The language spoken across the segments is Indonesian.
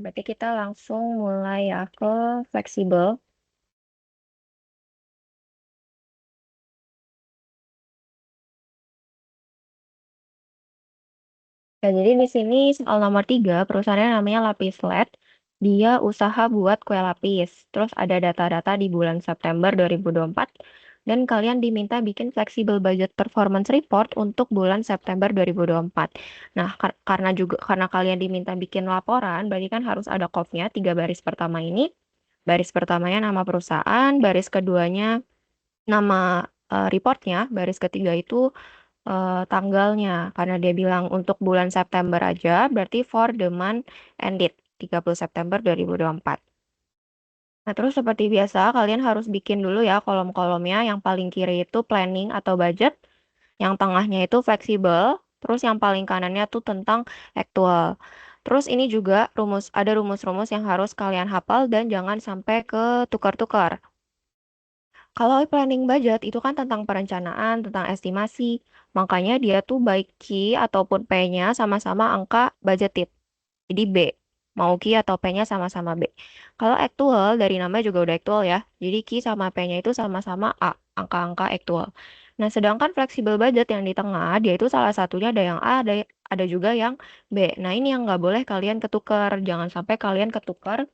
Berarti kita langsung mulai ya ke fleksibel. Ya, jadi di sini soal nomor 3, perusahaannya namanya Lapislet. Dia usaha buat kue lapis. Terus ada data-data di bulan September 2024. Dan kalian diminta bikin flexible budget performance report untuk bulan September 2024. Nah, karena kalian diminta bikin laporan, berarti kan harus ada COF-nya, 3 baris pertama ini. Baris pertamanya nama perusahaan, baris keduanya nama reportnya, baris ketiga itu tanggalnya. Karena dia bilang untuk bulan September aja, berarti for the month ended 30 September 2024. Nah, terus seperti biasa, kalian harus bikin dulu ya kolom-kolomnya. Yang paling kiri itu planning atau budget, yang tengahnya itu fleksibel, terus yang paling kanannya tuh tentang actual. Terus ini juga ada rumus-rumus yang harus kalian hafal dan jangan sampai ke tukar-tukar. Kalau planning budget itu kan tentang perencanaan, tentang estimasi. Makanya dia tuh baik Q ataupun P-nya sama-sama angka budgeted. Jadi B. Mau Q atau P-nya sama-sama B. Kalau actual, dari namanya juga udah actual ya. Jadi Q sama P-nya itu sama-sama A, angka-angka actual. Nah, sedangkan flexible budget yang di tengah, dia itu salah satunya ada yang A, ada juga yang B. Nah, ini yang nggak boleh kalian ketukar. Jangan sampai kalian ketukar.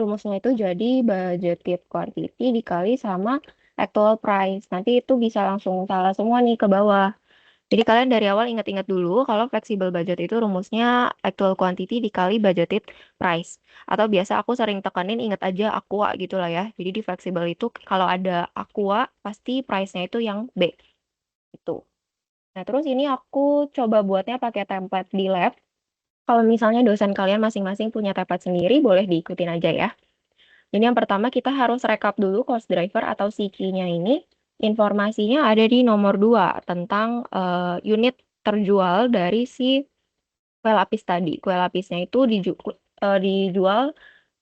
Rumusnya itu jadi budgeted quantity dikali sama actual price. Nanti itu bisa langsung salah semua nih ke bawah. Jadi kalian dari awal ingat-ingat dulu kalau flexible budget itu rumusnya actual quantity dikali budgeted price. Atau biasa aku sering tekanin ingat aja aqua gitu lah ya. Jadi di flexible itu kalau ada aqua pasti price-nya itu yang B. Itu. Nah, terus ini aku coba buatnya pakai template di lab. Kalau misalnya dosen kalian masing-masing punya template sendiri, boleh diikutin aja ya. Jadi yang pertama kita harus rekap dulu cost driver atau CQ-nya ini. Informasinya ada di nomor 2 tentang unit terjual dari si kue lapis tadi. Kue lapisnya itu dijual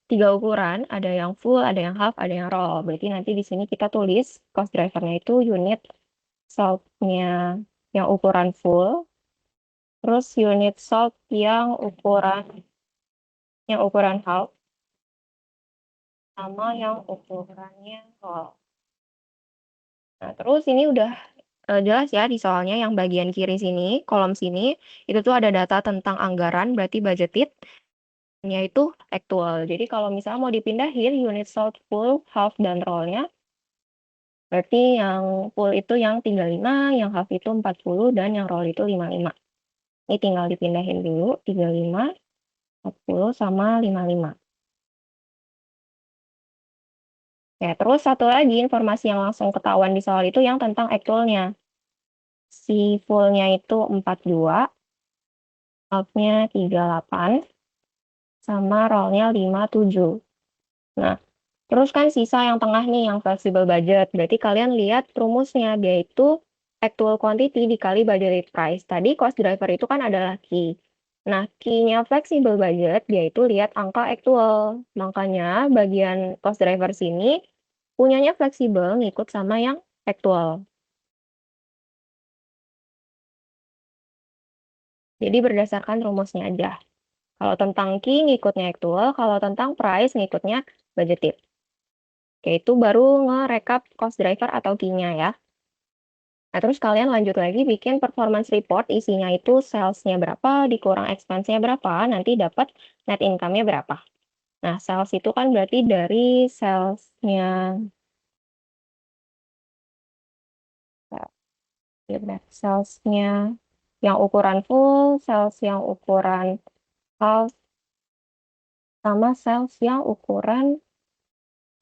3 ukuran, ada yang full, ada yang half, ada yang roll. Berarti nanti di sini kita tulis cost drivernya itu unit sold-nya yang ukuran full, terus unit sold yang ukuran half, sama yang ukurannya roll. Nah, terus ini udah jelas ya di soalnya yang bagian kiri sini, kolom sini, itu tuh ada data tentang anggaran, berarti budgeted-nya itu actual. Jadi kalau misalnya mau dipindahin unit sold full, half, dan roll-nya, berarti yang full itu yang 35, yang half itu 40, dan yang roll itu 55. Ini tinggal dipindahin dulu, 35, 40, sama 55. Ya, terus satu lagi informasi yang langsung ketahuan di soal itu yang tentang actual-nya. Si full-nya itu 42, half-nya 38, sama roll-nya 57. Nah, terus kan sisa yang tengah nih, yang flexible budget. Berarti kalian lihat rumusnya, yaitu actual quantity dikali budgeted price. Tadi cost driver itu kan adalah key. Nah, key-nya flexible budget, yaitu lihat angka actual. Makanya bagian cost driver sini punyanya fleksibel ngikut sama yang actual. Jadi berdasarkan rumusnya aja. Kalau tentang key ngikutnya actual, kalau tentang price ngikutnya budgeted. Oke, itu baru nge-recap cost driver atau key-nya ya. Nah, terus kalian lanjut lagi bikin performance report, isinya itu sales-nya berapa, dikurang expense-nya berapa, nanti dapat net income-nya berapa. Nah, sales itu kan berarti dari sales-nya, ya benar, sales-nya yang ukuran full, sales yang ukuran half, sama sales yang ukuran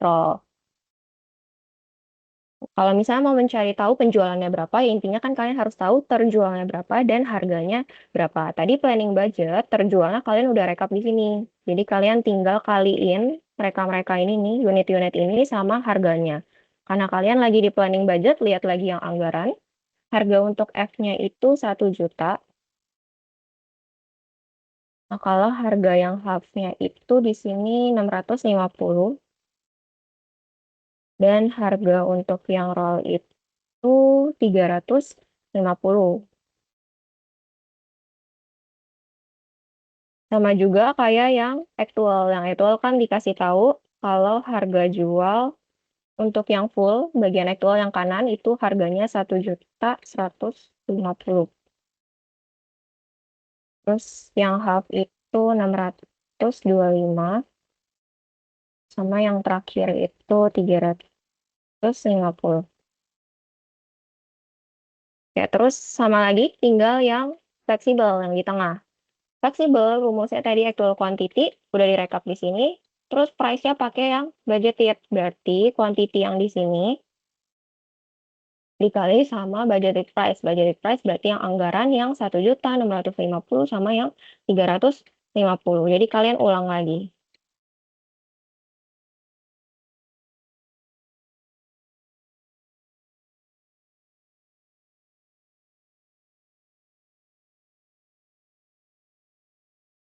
roll. Kalau misalnya mau mencari tahu penjualannya berapa, ya intinya kan kalian harus tahu terjualnya berapa dan harganya berapa. Tadi planning budget, terjualnya kalian udah rekap di sini. Jadi kalian tinggal kaliin mereka-mereka ini nih, unit-unit ini sama harganya. Karena kalian lagi di planning budget, lihat lagi yang anggaran. Harga untuk F-nya itu 1 juta. Nah, kalau harga yang half-nya itu di sini 650. Dan harga untuk yang roll itu 350. Sama juga kayak yang aktual. Yang aktual kan dikasih tahu kalau harga jual untuk yang full, bagian aktual yang kanan itu harganya 1.150.000. Terus yang half itu 625, sama yang terakhir itu 350. Ya, terus sama lagi tinggal yang fleksibel yang di tengah. Fleksibel rumusnya tadi actual quantity udah direkap di sini. Terus price-nya pakai yang budgeted. Berarti quantity yang di sini dikali sama budgeted price. Budgeted price berarti yang anggaran yang 1.650 sama yang 350. Jadi kalian ulang lagi.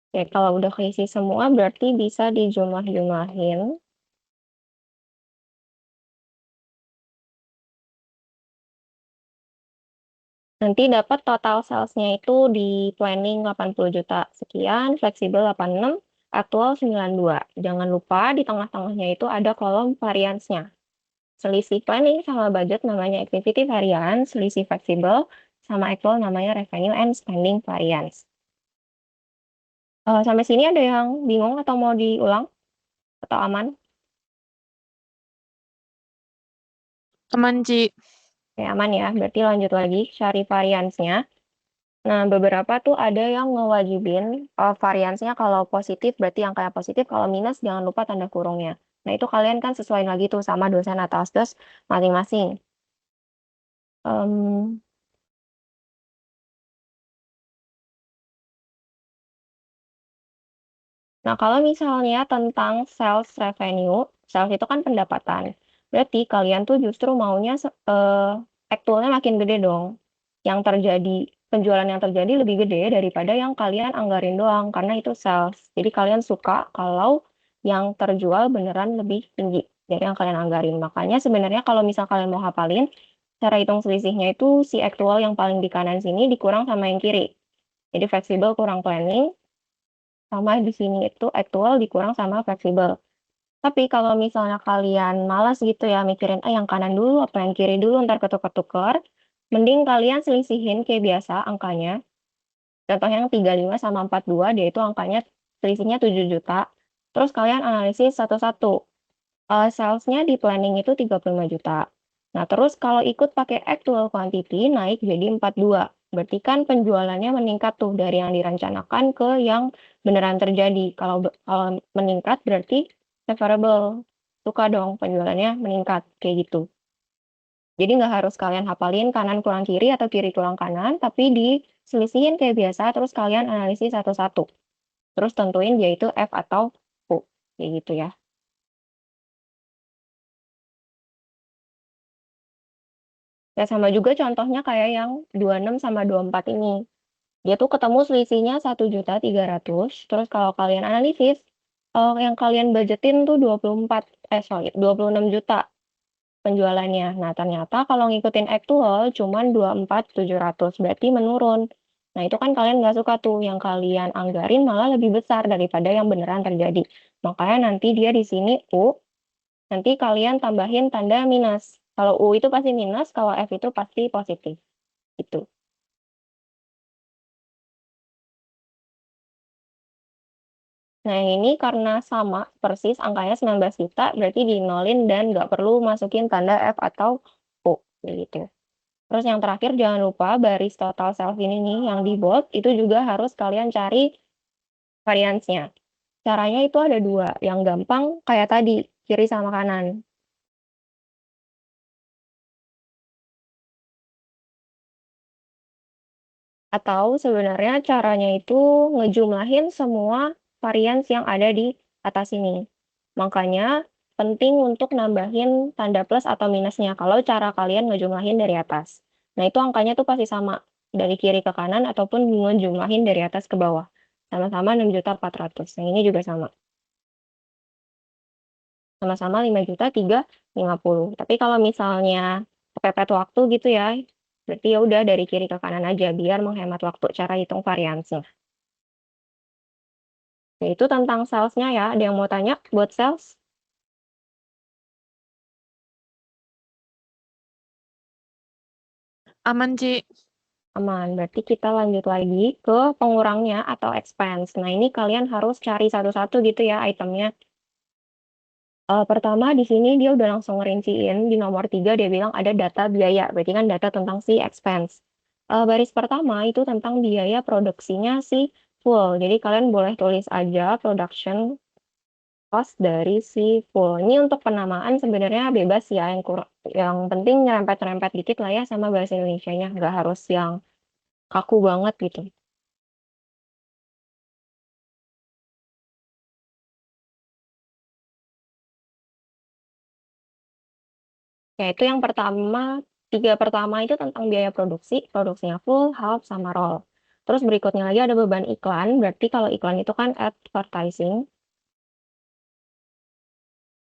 Oke, kalau udah keisi semua berarti bisa dijumlah-jumlahin. Nanti dapat total sales-nya itu di planning 80 juta sekian, fleksibel 86, aktual 92. Jangan lupa di tengah-tengahnya itu ada kolom variance-nya. Selisih planning sama budget namanya activity variance, selisih fleksibel sama actual namanya revenue and spending variance. Sampai sini ada yang bingung atau mau diulang atau aman? Teman Ci. Oke, aman ya. Berarti lanjut lagi cari variance-nya. Nah, beberapa tuh ada yang ngewajibin variansnya kalau positif berarti angka positif, kalau minus jangan lupa tanda kurungnya. Nah, itu kalian kan sesuaiin lagi tuh sama dosen atau asdos masing-masing. Em, nah, kalau misalnya tentang sales revenue, sales itu kan pendapatan. Berarti kalian tuh justru maunya actualnya makin gede dong. Yang terjadi, penjualan yang terjadi lebih gede daripada yang kalian anggarin doang, karena itu sales. Jadi kalian suka kalau yang terjual beneran lebih tinggi dari yang kalian anggarin. Makanya sebenarnya kalau misal kalian mau hafalin, cara hitung selisihnya itu si actual yang paling di kanan sini dikurang sama yang kiri. Jadi fleksibel kurang planning, sama di sini itu actual dikurang sama fleksibel. Tapi kalau misalnya kalian malas gitu ya mikirin, yang kanan dulu apa yang kiri dulu ntar ketukar-tukar, mending kalian selisihin kayak biasa angkanya. Contohnya yang 35 sama 42, dia itu angkanya selisihnya 7 juta. Terus kalian analisis satu-satu. Sales-nya di planning itu 35 juta. Nah, terus kalau ikut pakai actual quantity naik jadi 42. Berarti kan penjualannya meningkat tuh dari yang direncanakan ke yang beneran terjadi. Kalau meningkat berarti favorable. Suka dong penjualannya meningkat kayak gitu. Jadi nggak harus kalian hafalin kanan kurang kiri atau kiri kurang kanan, tapi diselisihin kayak biasa, terus kalian analisis satu-satu. Terus tentuin dia itu F atau U. Kayak gitu ya. Ya sama juga contohnya kayak yang 26 sama 24 ini. Dia tuh ketemu selisihnya 1.300.000. Terus kalau kalian analisis, yang kalian budgetin tuh 26 juta penjualannya. Nah, ternyata kalau ngikutin actual cuman 24.700, berarti menurun. Nah, itu kan kalian nggak suka tuh, yang kalian anggarin malah lebih besar daripada yang beneran terjadi. Makanya nanti dia di sini U, nanti kalian tambahin tanda minus. Kalau U itu pasti minus, kalau F itu pasti positif. Itu. Nah, yang ini karena sama persis angkanya 19 juta, berarti dinolin dan nggak perlu masukin tanda F atau U. Gitu. Terus yang terakhir jangan lupa baris total sales ini nih yang di bold itu juga harus kalian cari variansnya. Caranya itu ada dua, yang gampang kayak tadi, kiri sama kanan. Atau sebenarnya caranya itu ngejumlahin semua varians yang ada di atas ini. Makanya penting untuk nambahin tanda plus atau minusnya kalau cara kalian ngejumlahin dari atas. Nah, itu angkanya tuh pasti sama dari kiri ke kanan ataupun ngejumlahin dari atas ke bawah. Sama-sama 6.400.000. Yang ini juga sama. Sama-sama 5.350. Tapi kalau misalnya kepepet waktu gitu ya, berarti ya udah dari kiri ke kanan aja biar menghemat waktu cara hitung variansi. Yaitu tentang salesnya ya. Ada yang mau tanya buat sales? Aman, Ci. Aman. Berarti kita lanjut lagi ke pengurangnya atau expense. Nah, ini kalian harus cari satu-satu gitu ya itemnya. Pertama di sini dia udah langsung ngerinciin di nomor 3 dia bilang ada data biaya, berarti kan data tentang si expense. Baris pertama itu tentang biaya produksinya si full. Jadi kalian boleh tulis aja production cost dari si full. Ini untuk penamaan sebenarnya bebas ya, yang penting nyerempet-nyerempet dikit lah ya sama bahasa Indonesianya, nggak harus yang kaku banget gitu. Ya, itu yang pertama, tiga pertama itu tentang biaya produksi, produksinya full, half, sama roll. Terus berikutnya lagi ada beban iklan, berarti kalau iklan itu kan advertising.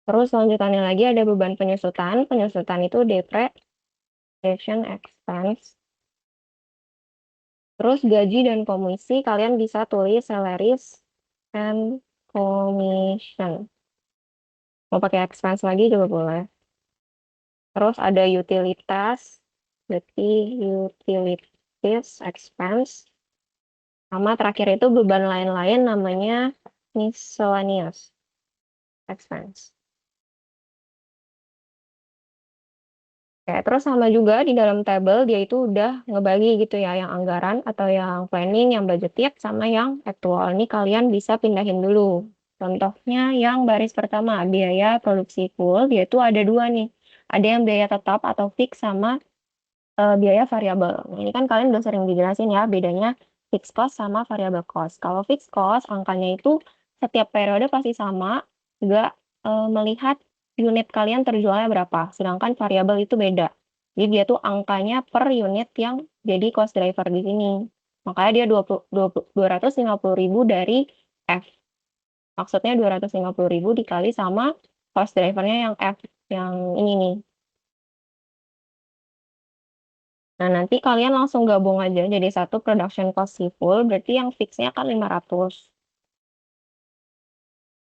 Terus selanjutnya lagi ada beban penyusutan, penyusutan itu depreciation expense. Terus gaji dan komisi, kalian bisa tulis salaries and commission. Mau pakai expense lagi juga boleh. Terus ada utilitas, berarti utilities expense. Sama terakhir itu beban lain-lain namanya miscellaneous expense. Ya, terus sama juga di dalam tabel dia itu udah ngebagi gitu ya, yang anggaran atau yang planning, yang budgeted, sama yang aktual. Ini kalian bisa pindahin dulu. Contohnya yang baris pertama, biaya produksi full, dia itu ada dua nih. Ada yang biaya tetap atau fix sama biaya variabel. Nah, ini kan kalian udah sering dijelasin ya, bedanya fixed cost sama variable cost. Kalau fixed cost, angkanya itu setiap periode pasti sama, juga melihat unit kalian terjualnya berapa. Sedangkan variabel itu beda. Jadi dia tuh angkanya per unit yang jadi cost driver di sini. Makanya dia 250.000 dari F. Maksudnya 250.000 dikali sama cost drivernya yang F, yang ini nih. Nah, nanti kalian langsung gabung aja jadi satu production cost si full, berarti yang fixnya kan 500.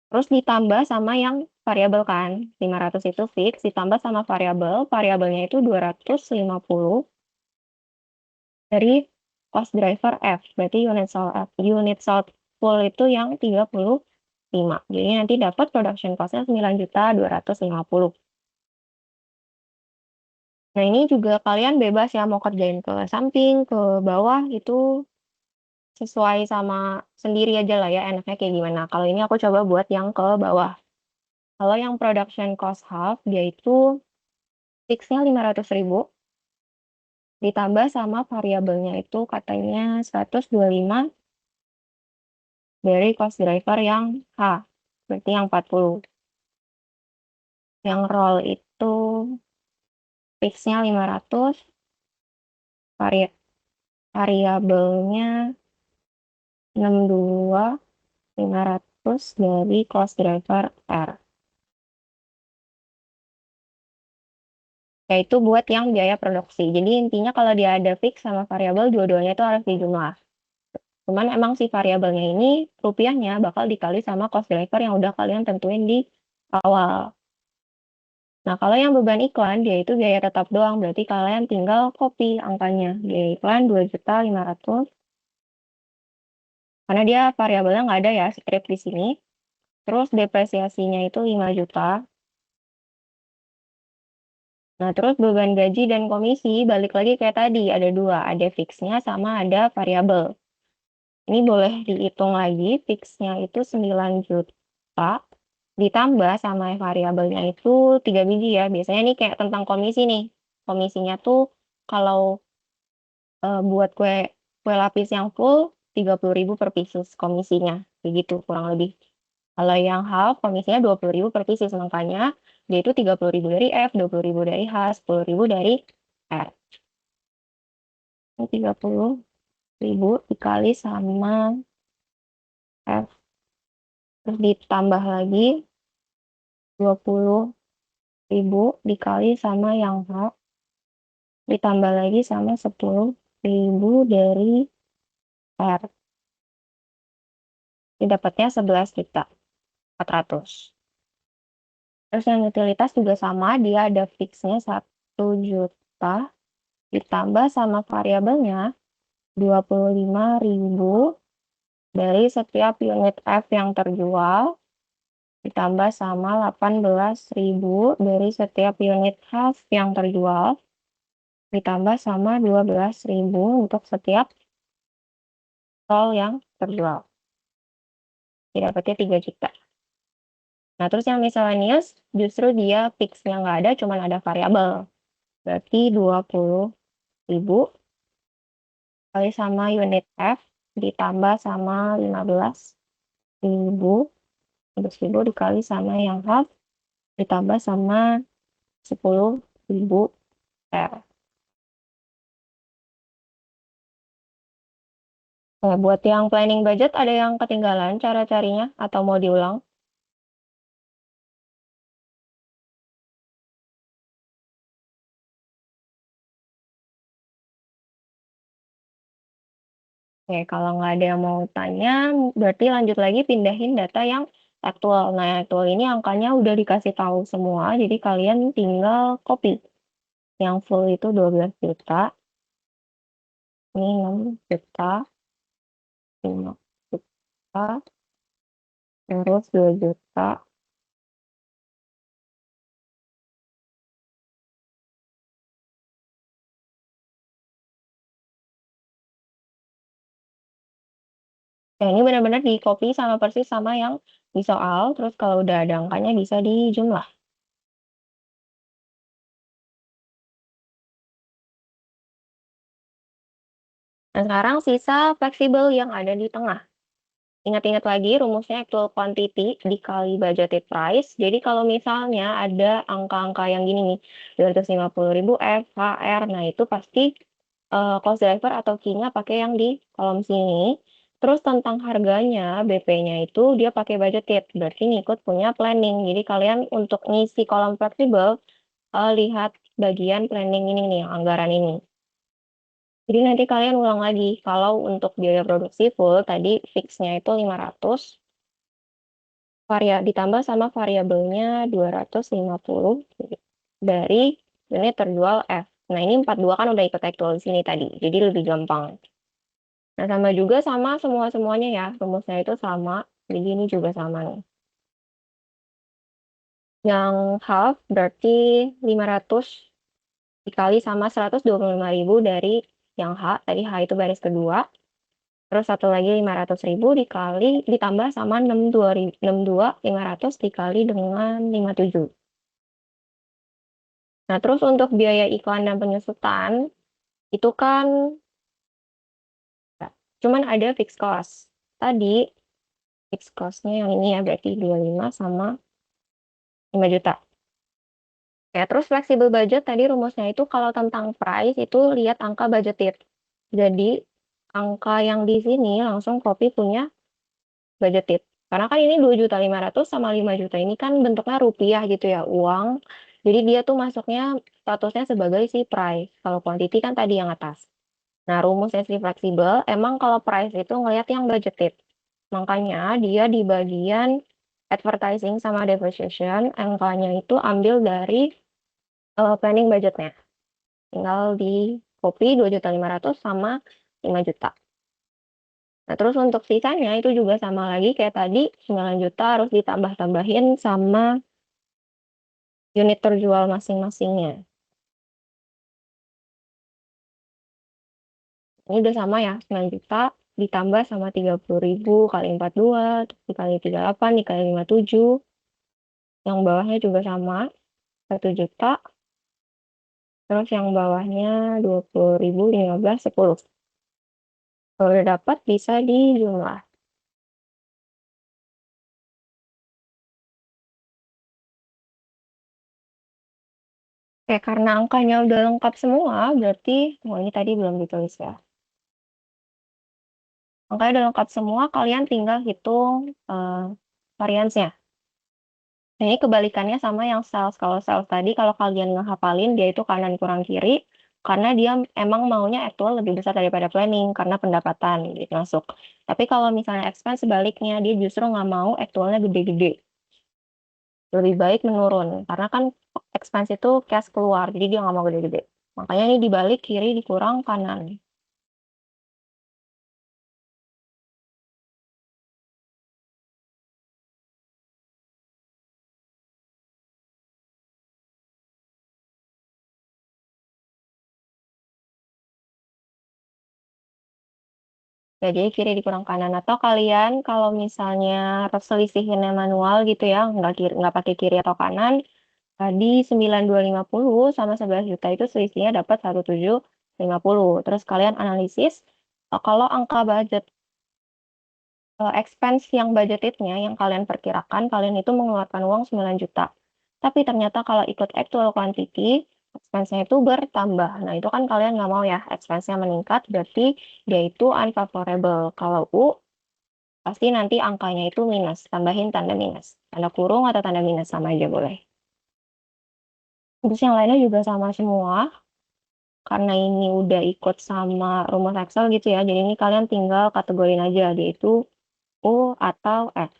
Terus ditambah sama yang variabel kan. 500 itu fix, ditambah sama variabel. Variabelnya itu 250 dari cost driver F. Berarti unit sold full itu yang 35. Jadi nanti dapat production cost-nya 9.250.000. Nah, ini juga kalian bebas ya mau kerjain ke samping, ke bawah, itu sesuai sama sendiri aja lah ya enaknya kayak gimana. Kalau ini aku coba buat yang ke bawah. Kalau yang production cost half, dia itu fixnya 500.000, ditambah sama variabelnya itu katanya 125 dari cost driver yang H, berarti yang 40. Yang roll itu fixnya 500, variabelnya 62, 500 dari cost driver R. Yaitu buat yang biaya produksi. Jadi intinya kalau dia ada fix sama variabel, dua-duanya itu harus dijumlah. Cuman emang si variabelnya ini rupiahnya bakal dikali sama cost driver yang udah kalian tentuin di awal. Nah, kalau yang beban iklan, dia itu biaya tetap doang. Berarti kalian tinggal copy angkanya. Biaya iklan 2.500.000. Karena dia variabelnya nggak ada ya, script di sini. Terus depresiasinya itu 5 juta. Nah, terus beban gaji dan komisi, balik lagi kayak tadi, ada dua. Ada fixnya sama ada variabel. Ini boleh dihitung lagi, fixnya itu 9 juta, ditambah sama variabelnya itu 3 biji ya. Biasanya nih kayak tentang komisi nih. Komisinya tuh kalau buat kue kue lapis yang full, 30.000 per pieces komisinya. Begitu kurang lebih. Kalau yang half, komisinya 20.000 per pieces. Makanya dia itu 30.000 dari F, 20.000 dari H, 10.000 dari R. 30.000 dikali sama F. Terus ditambah lagi 20.000 dikali sama yang H, ditambah lagi sama 10.000 dari R. didapatnya 11.400.000. Terus yang utilitas juga sama, dia ada fixnya 1 juta ditambah sama variabelnya 25.000 dari setiap unit F yang terjual ditambah sama 18.000 dari setiap unit H yang terjual ditambah sama 12.000 untuk setiap tol yang terjual. Dapatnya 3 juta. Nah, terus yang miscellaneous justru dia fixnya nggak ada, cuman ada variabel. Berarti 20.000 kali sama unit F ditambah sama 15.000 dikali sama yang half ditambah sama 10.000 R. Nah, buat yang planning budget ada yang ketinggalan cara carinya atau mau diulang? Oke, kalau nggak ada yang mau tanya, berarti lanjut lagi pindahin data yang aktual. Nah, yang aktual ini angkanya udah dikasih tahu semua, jadi kalian tinggal copy. Yang full itu 12 juta, ini 6 juta, 5 juta, terus 2 juta. Nah, ini benar-benar di copy sama persis sama yang di soal, terus kalau udah ada angkanya bisa dijumlah. Nah, sekarang sisa fleksibel yang ada di tengah. Ingat-ingat lagi rumusnya actual quantity dikali budgeted price. Jadi kalau misalnya ada angka-angka yang gini nih, 250.000 F, HR, nah itu pasti cost driver atau key-nya pakai yang di kolom sini. Terus tentang harganya, BP-nya itu dia pakai budgeted, berarti ngikut punya planning. Jadi kalian untuk ngisi kolom fleksibel, lihat bagian planning ini nih, anggaran ini. Jadi nanti kalian ulang lagi, kalau untuk biaya produksi full tadi fixnya itu 500, ditambah sama variabelnya 250 dari unit terjual F. Nah ini 42 kan udah ikut actual di sini tadi, jadi lebih gampang. Nah sama juga sama semua-semuanya ya, rumusnya itu sama, jadi ini juga sama nih. Yang half berarti 500 dikali sama 125.000 dari yang H, tadi H itu baris kedua. Terus satu lagi 500.000 dikali ditambah sama 62 500 dikali dengan 57. Nah, terus untuk biaya iklan dan penyusutan itu kan cuman ada fixed cost. Tadi fixed cost-nya yang ini ya berarti 25 sama 5 juta. Ya, terus flexible budget tadi rumusnya itu kalau tentang price itu lihat angka budgeted. Jadi angka yang di sini langsung copy punya budgeted. Karena kan ini 2.500.000 sama 5 juta ini kan bentuknya rupiah gitu ya, uang. Jadi dia tuh masuknya statusnya sebagai si price. Kalau quantity kan tadi yang atas. Nah, rumusnya si fleksibel, emang kalau price itu ngelihat yang budgeted. Makanya dia di bagian advertising sama depreciation, angkanya itu ambil dari planning budgetnya. Tinggal di copy 2.500.000 sama 5 juta. Nah, terus untuk sisanya itu juga sama lagi kayak tadi, 9 juta harus ditambah-tambahin sama unit terjual masing-masingnya. Ini udah sama ya, 9 juta ditambah sama 30.000 kali 42, terus dikali 38, dikali 57. Yang bawahnya juga sama, 1 juta. Terus yang bawahnya 20.000, 15, 10. Kalau udah dapat bisa dijumlah. Oke, karena angkanya udah lengkap semua, berarti, oh ini tadi belum ditulis ya. Angkanya udah lengkap semua, kalian tinggal hitung variansnya. Nah, ini kebalikannya sama yang sales. Kalau sales tadi, kalau kalian ngehafalin, dia itu kanan kurang kiri. karena dia emang maunya actual lebih besar daripada planning karena pendapatan gitu masuk. Tapi kalau misalnya expense sebaliknya, dia justru nggak mau actualnya gede-gede. Lebih baik menurun karena kan expense itu cash keluar, jadi dia nggak mau gede-gede. Makanya ini dibalik kiri dikurang kanan. Ya, jadi kiri dikurang kanan. Atau kalian kalau misalnya selisihinnya manual gitu ya, nggak pakai kiri atau kanan, tadi 9250 sama 11 juta itu selisihnya dapat 1750. Terus kalian analisis, kalau angka budget expense yang budgetednya yang kalian perkirakan, kalian itu mengeluarkan uang 9 juta. Tapi ternyata kalau ikut actual quantity, expense-nya itu bertambah. Nah, itu kan kalian nggak mau ya, expense-nya meningkat, berarti dia itu unfavorable. Kalau U, pasti nanti angkanya itu minus, tambahin tanda minus. Tanda kurung atau tanda minus sama aja boleh. Terus yang lainnya juga sama semua, karena ini udah ikut sama rumus Excel gitu ya, jadi ini kalian tinggal kategorin aja, yaitu U atau F.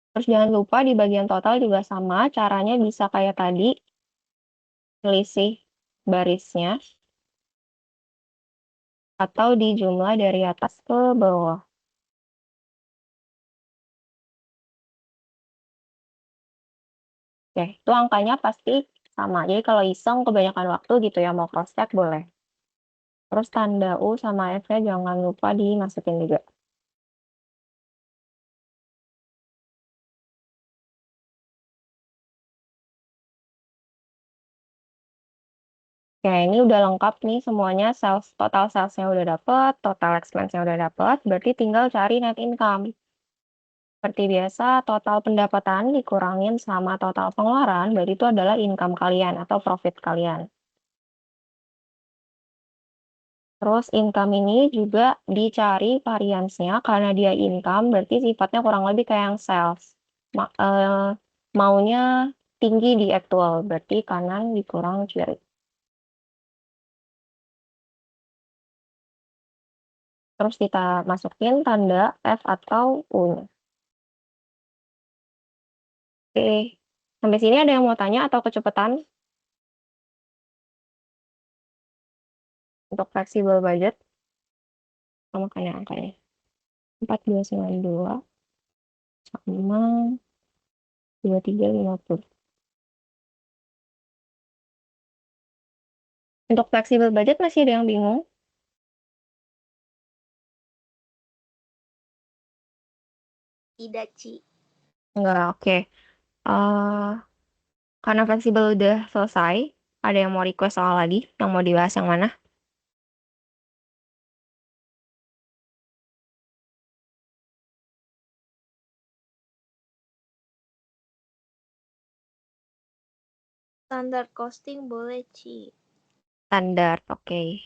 Terus jangan lupa di bagian total juga sama, caranya bisa kayak tadi, selisih barisnya, atau di jumlah dari atas ke bawah. Oke, itu angkanya pasti sama. Jadi kalau iseng kebanyakan waktu gitu ya, mau cross check boleh. Terus tanda U sama F-nya jangan lupa dimasukin juga. Oke, ini udah lengkap nih semuanya, total sales-nya udah dapet, total expense-nya udah dapet, berarti tinggal cari net income. Seperti biasa, total pendapatan dikurangin sama total pengeluaran, berarti itu adalah income kalian atau profit kalian. Terus income ini juga dicari variansnya, karena dia income, berarti sifatnya kurang lebih kayak yang sales. Maunya tinggi di actual, berarti kanan dikurang kiri. Terus kita masukin tanda F atau U-nya. Oke, sampai sini ada yang mau tanya atau kecepatan untuk flexible budget? Sama kayak angkanya. 4292 sama 2350. Untuk flexible budget masih ada yang bingung? Tidak, Ci. Enggak, oke. Eh, karena fleksibel udah selesai, ada yang mau request soal lagi? Yang mau dibahas yang mana? Standar costing boleh, Ci. Standar, oke.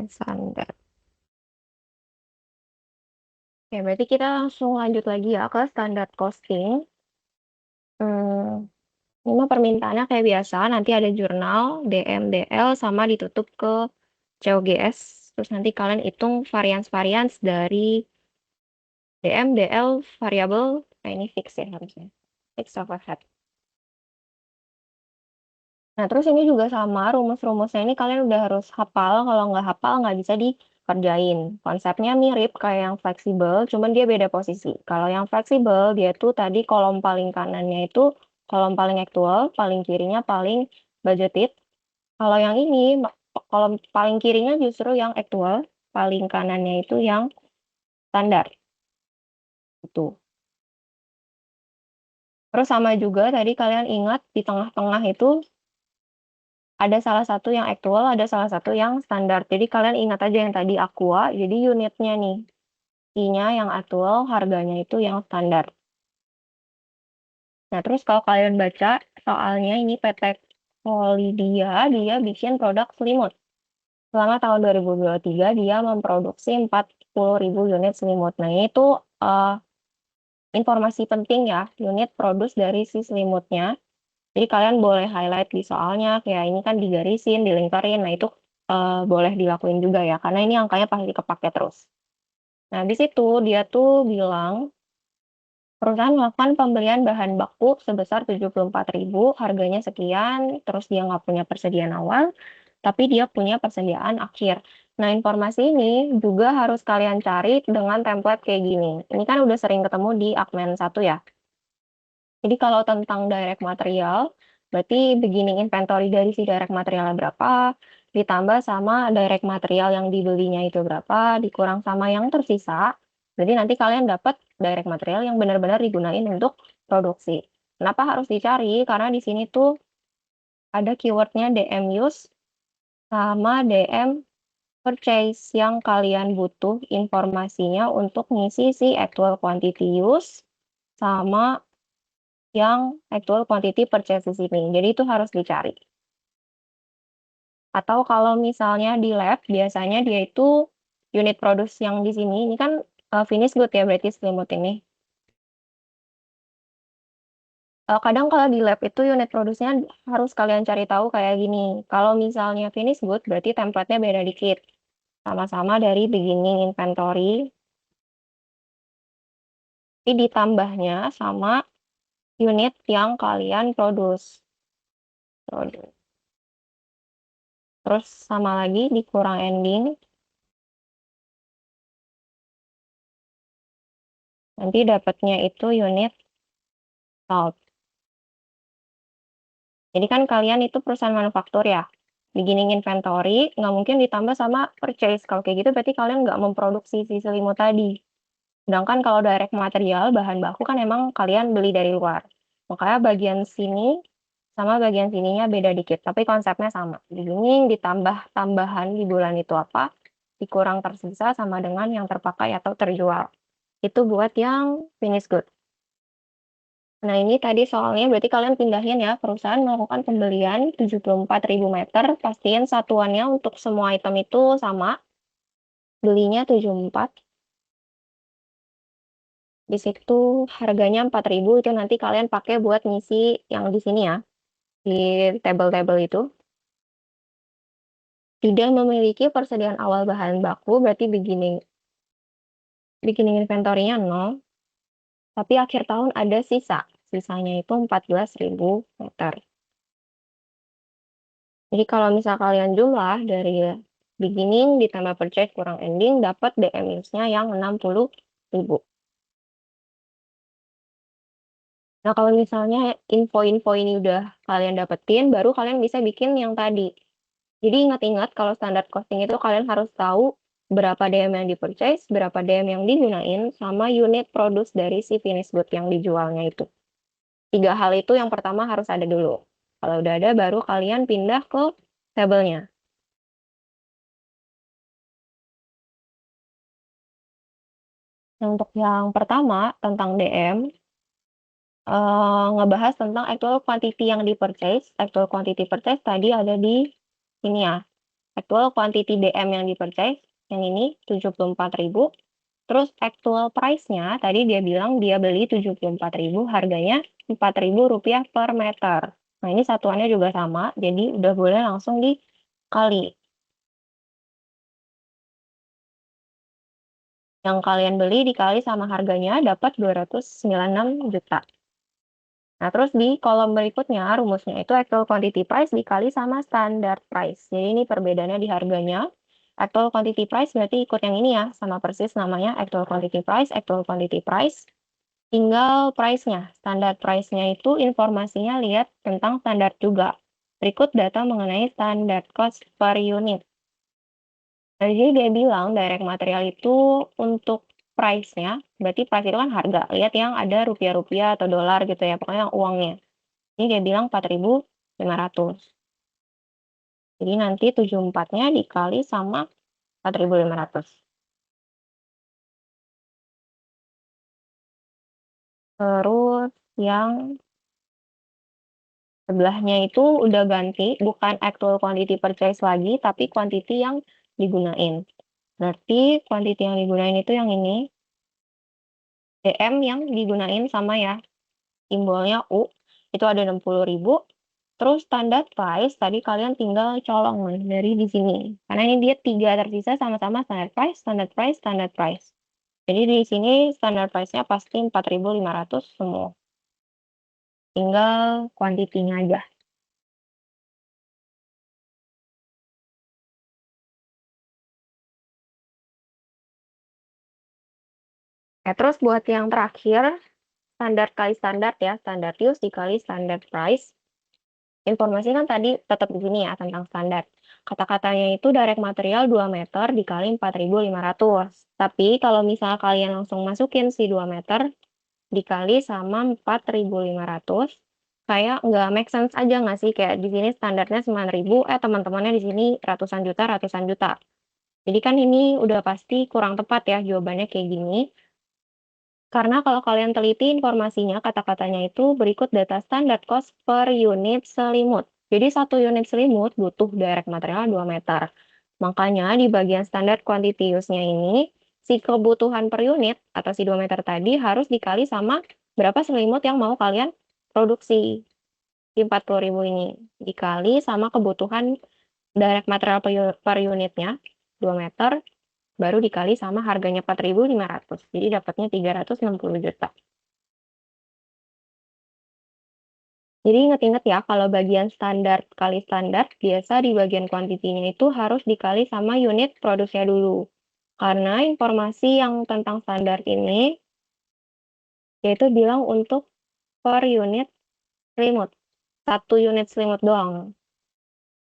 Standar. Oke, berarti kita langsung lanjut lagi ya ke standar costing. Hmm, ini mah permintaannya kayak biasa, nanti ada jurnal, DM, DL, sama ditutup ke COGS. Terus nanti kalian hitung varians-varians dari DM, DL, variabel, nah ini fix ya harusnya. Fix overhead. Nah, terus ini juga sama, rumus-rumusnya ini kalian udah harus hafal, kalau nggak hafal nggak bisa dikerjain. Konsepnya mirip kayak yang fleksibel, cuman dia beda posisi. Kalau yang fleksibel, dia tuh tadi kolom paling kanannya itu kolom paling aktual, paling kirinya paling budgeted. Kalau yang ini, kolom paling kirinya justru yang aktual, paling kanannya itu yang standar. Itu. Terus sama juga tadi kalian ingat di tengah-tengah itu ada salah satu yang aktual, ada salah satu yang standar. Jadi kalian ingat aja yang tadi aqua, jadi unitnya nih. I-nya yang aktual, harganya itu yang standar. Nah, terus kalau kalian baca soalnya ini PT Polidia, dia bikin produk selimut. Selama tahun 2023 dia memproduksi 4 10.000 unit selimut. Nah, ini tuh informasi penting ya, unit produce dari si selimutnya. Jadi kalian boleh highlight di soalnya, kayak ini kan digarisin, dilingkarin. Nah, itu boleh dilakuin juga ya, karena ini angkanya pasti kepake terus. Nah, di situ dia tuh bilang perusahaan melakukan pembelian bahan baku sebesar 74.000, harganya sekian, terus dia nggak punya persediaan awal, tapi dia punya persediaan akhir. Nah, informasi ini juga harus kalian cari dengan template kayak gini. Ini kan udah sering ketemu di Akmen 1 ya. Jadi kalau tentang direct material, berarti beginning inventory dari si direct materialnya berapa, ditambah sama direct material yang dibelinya itu berapa, dikurang sama yang tersisa. Jadi nanti kalian dapat direct material yang benar-benar digunain untuk produksi. Kenapa harus dicari? Karena di sini tuh ada keywordnya DM use sama DM purchase yang kalian butuh informasinya untuk ngisi si actual quantity use sama yang actual quantity purchase di sini. Jadi itu harus dicari. Atau kalau misalnya di lab, biasanya dia itu unit produce yang di sini, ini kan finish good ya berarti selimut ini. Kadang kalau di lab itu unit produce-nya harus kalian cari tahu kayak gini. Kalau misalnya finish good, berarti template-nya beda dikit. Sama-sama dari beginning inventory. Ini ditambahnya sama unit yang kalian produce. Terus sama lagi dikurang ending. Nanti dapatnya itu unit sold. Jadi kan kalian itu perusahaan manufaktur ya. Beginning inventory nggak mungkin ditambah sama purchase. Kalau kayak gitu berarti kalian nggak memproduksi si selimut tadi. Sedangkan kalau direct material, bahan baku kan emang kalian beli dari luar. Makanya bagian sini sama bagian sininya beda dikit. Tapi konsepnya sama. Beginning ditambah tambahan di bulan itu apa, dikurang tersisa sama dengan yang terpakai atau terjual. Itu buat yang finish good. Nah, ini tadi soalnya berarti kalian pindahin ya, perusahaan melakukan pembelian 74.000 meter, pastiin satuannya untuk semua item itu sama, belinya 74. Di situ harganya 4.000, itu nanti kalian pakai buat ngisi yang di sini ya, di tabel-tabel itu. Tidak memiliki persediaan awal bahan baku, berarti beginning inventory-nya 0, tapi akhir tahun ada sisa. Sisanya itu 14.000 meter. Jadi kalau misal kalian jumlah dari beginning ditambah purchase kurang ending, dapat DMX-nya yang 60.000. Nah, kalau misalnya info-info ini udah kalian dapetin, baru kalian bisa bikin yang tadi. Jadi ingat-ingat kalau standar costing itu kalian harus tahu berapa DM yang di-purchase, berapa DM yang digunain, sama unit produce dari si finish good yang dijualnya itu. 3 hal itu yang pertama harus ada dulu. Kalau udah ada, baru kalian pindah ke tabelnya. Untuk yang pertama, tentang DM, ngebahas tentang actual quantity yang di-purchase. Actual quantity purchase tadi ada di ini ya. Actual quantity DM yang di-purchase, yang ini 74.000. Terus actual price-nya, tadi dia bilang dia beli 74.000, harganya Rp4.000 per meter. Nah, ini satuannya juga sama, jadi udah boleh langsung dikali. Yang kalian beli dikali sama harganya dapat 296 juta. Nah, terus di kolom berikutnya rumusnya itu actual quantity price dikali sama standard price. Jadi ini perbedaannya di harganya. Actual quantity price berarti ikut yang ini ya, sama persis namanya actual quantity price, actual quantity price. Tinggal price-nya. Standard price-nya itu informasinya lihat tentang standar juga. Berikut data mengenai standard cost per unit. Nah, jadi dia bilang direct material itu untuk price-nya, berarti price itu kan harga. Lihat yang ada rupiah-rupiah atau dolar gitu ya, pokoknya yang uangnya. Ini dia bilang 4.500. Jadi nanti 74-nya dikali sama 4.500. Terus yang sebelahnya itu udah ganti, bukan actual quantity purchase lagi, tapi quantity yang digunain. Berarti quantity yang digunain itu yang ini. DM yang digunain sama ya. Simbolnya U. Itu ada 60.000. Terus standard price, tadi kalian tinggal colong nih dari di sini. Karena ini dia 3 terpisah sama-sama standard price, standard price, standard price. Jadi di sini standard price-nya pasti 4.500 semua. Tinggal kuantitinya aja. Terus buat yang terakhir, standar kali standar ya, standard use dikali standard price. Informasi kan tadi tetap di sini ya tentang standar. Kata-katanya itu direct material 2 meter dikali 4.500. Tapi kalau misalnya kalian langsung masukin si 2 meter dikali sama 4.500, kayak nggak make sense aja nggak sih? Kayak di sini standarnya 9.000, teman-temannya di sini ratusan juta, ratusan juta. Jadi kan ini udah pasti kurang tepat ya jawabannya kayak gini. Karena kalau kalian teliti informasinya, kata-katanya itu berikut data standard cost per unit selimut. Jadi satu unit selimut butuh direct material 2 meter. Makanya di bagian standard quantity use-nya ini, si kebutuhan per unit atau si 2 meter tadi harus dikali sama berapa selimut yang mau kalian produksi. Di 40.000 ini. Dikali sama kebutuhan direct material per unitnya, 2 meter, baru dikali sama harganya 4.500. Jadi dapatnya 360 juta. Jadi ingat-ingat ya, kalau bagian standar kali standar, biasa di bagian kuantitinya itu harus dikali sama unit produksinya dulu. Karena informasi yang tentang standar ini, yaitu bilang untuk per unit selimut. Satu unit selimut doang.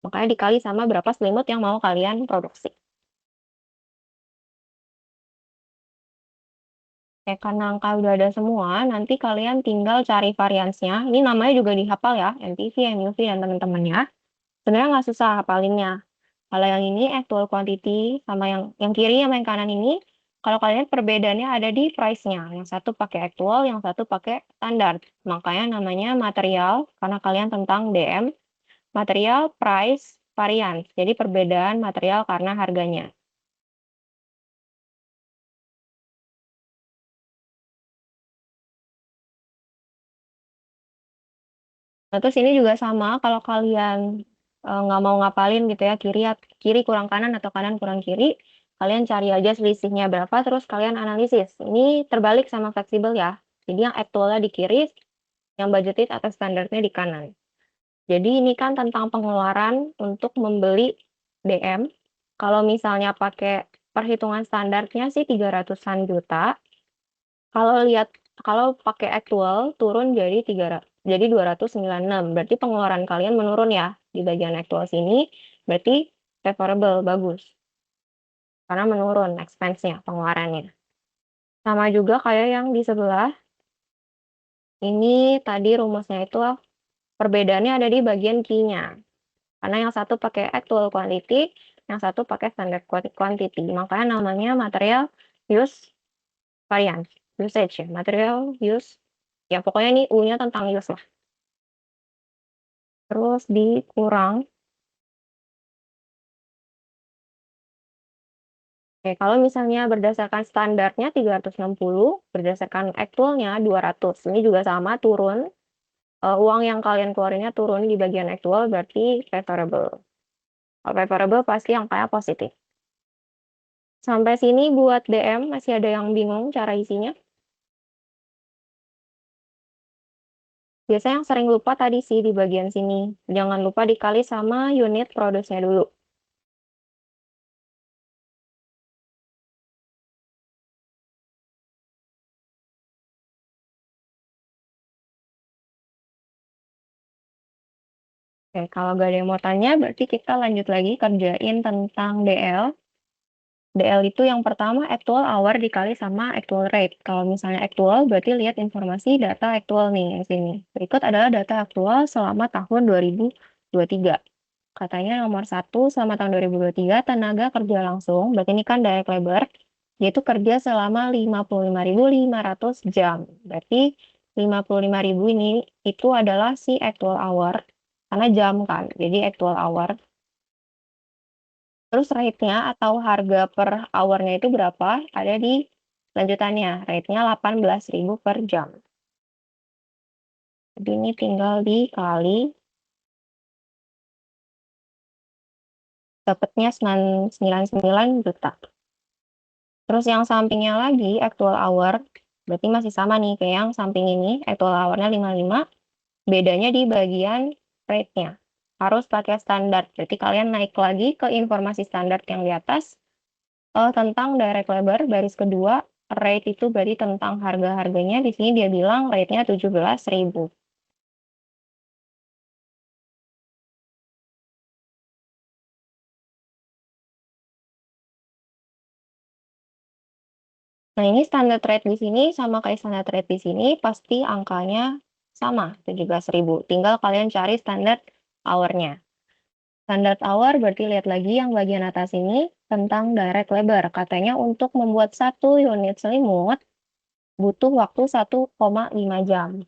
Makanya dikali sama berapa selimut yang mau kalian produksi. Karena angka udah ada semua, nanti kalian tinggal cari variansnya. Ini namanya juga dihafal ya, MPV, MUV, dan teman-temannya. Sebenarnya nggak susah hafalinnya. Kalau yang ini actual quantity sama yang kiri sama yang kanan ini, kalau kalian perbedaannya ada di price-nya. Yang satu pakai actual, yang satu pakai standar. Makanya namanya material, karena kalian tentang DM, material, price, variance. Jadi perbedaan material karena harganya. Nah, terus ini juga sama kalau kalian nggak mau ngapalin gitu ya, kiri kurang kanan atau kanan kurang kiri, kalian cari aja selisihnya berapa, terus kalian analisis. Ini terbalik sama fleksibel ya. Jadi yang actualnya di kiri, yang budgeted atau standarnya di kanan. Jadi ini kan tentang pengeluaran untuk membeli DM. Kalau misalnya pakai perhitungan standarnya sih 300-an juta. Kalau pakai actual turun jadi 296. Berarti pengeluaran kalian menurun ya di bagian actual sini. Berarti favorable, bagus. Karena menurun expense-nya, pengeluarannya. Sama juga kayak yang di sebelah. Ini tadi rumusnya itu perbedaannya ada di bagian key-nya. Karena yang satu pakai actual quantity, yang satu pakai standard quantity. Makanya namanya material use variance. Usage ya, material use. Ya pokoknya ini U-nya tentang use lah. Terus dikurang. Oke, kalau misalnya berdasarkan standarnya 360, berdasarkan actualnya 200. Ini juga sama, turun. Uang yang kalian keluarinnya turun di bagian actual, berarti favorable. Kalau favorable pasti angkanya positif. Sampai sini buat DM, masih ada yang bingung cara isinya? Biasanya yang sering lupa tadi sih di bagian sini. Jangan lupa dikali sama unit produksinya dulu. Oke, kalau gak ada yang mau tanya, berarti kita lanjut lagi kerjain tentang DL. DL itu yang pertama actual hour dikali sama actual rate. Kalau misalnya actual, berarti lihat informasi data actual nih yang sini. Berikut adalah data aktual selama tahun 2023. Katanya nomor 1 selama tahun 2023 tenaga kerja langsung, berarti ini kan direct labor, yaitu kerja selama 55.500 jam. Berarti 55.000 ini itu adalah si actual hour, karena jam kan, jadi actual hour. Terus rate-nya atau harga per hour-nya itu berapa? Ada di lanjutannya. Rate-nya 18.000 per jam. Jadi ini tinggal dikali, dapatnya 99 juta. Terus yang sampingnya lagi, actual hour, berarti masih sama nih, kayak yang samping ini, actual hour-nya 55, bedanya di bagian rate-nya. Harus pakai standar, berarti kalian naik lagi ke informasi standar yang di atas, tentang direct labor, baris kedua, rate itu berarti tentang harga-harganya, di sini dia bilang rate-nya 17.000. Nah, ini standard rate di sini sama kayak standard rate di sini, pasti angkanya sama, 17.000. Tinggal kalian cari standard hour-nya. Standard hour berarti lihat lagi yang bagian atas ini tentang direct labor. Katanya untuk membuat 1 unit selimut butuh waktu 1,5 jam.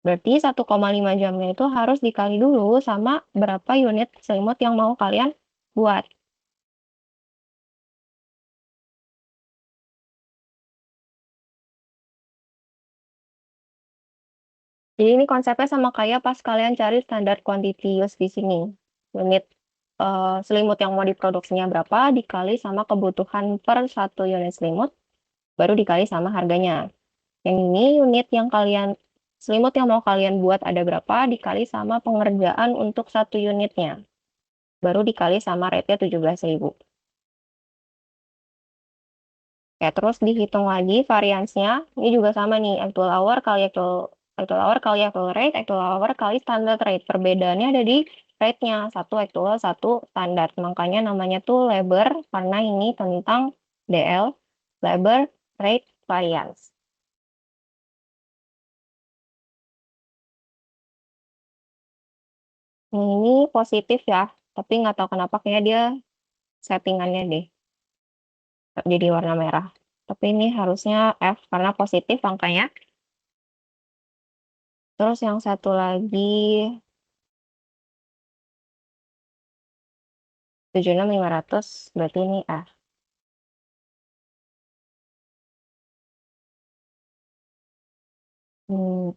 Berarti 1,5 jamnya itu harus dikali dulu sama berapa unit selimut yang mau kalian buat. Jadi ini konsepnya sama kayak pas kalian cari standar quantity use di sini. Unit selimut yang mau diproduksinya berapa dikali sama kebutuhan per 1 unit selimut, baru dikali sama harganya. Yang ini selimut yang mau kalian buat ada berapa dikali sama pengerjaan untuk 1 unitnya. Baru dikali sama rate-nya 17.000. Ya, terus dihitung lagi variansnya. Ini juga sama nih, actual hour kali actual rate, actual hour kali standard rate. Perbedaannya ada di rate-nya, satu actual, satu standar. Makanya namanya tuh labor, karena ini tentang DL, labor rate variance. Ini positif ya, tapi nggak tahu kenapa kayaknya dia settingannya deh jadi warna merah. Tapi ini harusnya F karena positif angkanya. Terus yang satu lagi 76.500 berarti ini F. Hmm,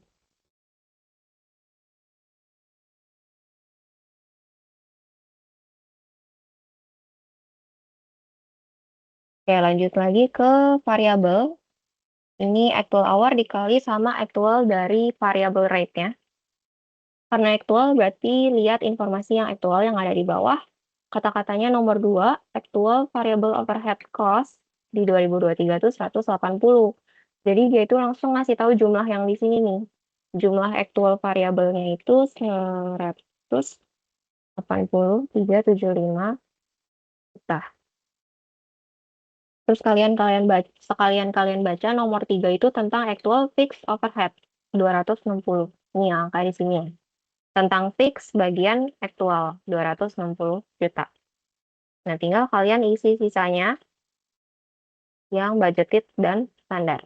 Oke, lanjut lagi ke variabel. Ini actual hour dikali sama actual dari variable rate-nya. Karena actual berarti lihat informasi yang actual yang ada di bawah. Kata-katanya nomor 2, actual variable overhead cost di 2023 itu 180. Jadi dia itu langsung ngasih tahu jumlah yang di sini nih. Jumlah actual variabelnya itu 180.375 juta. Terus sekalian kalian baca nomor 3 itu tentang actual fixed overhead 260. Ini angka di sini. Tentang fix bagian actual 260 juta. Nah, tinggal kalian isi sisanya yang budgeted dan standar.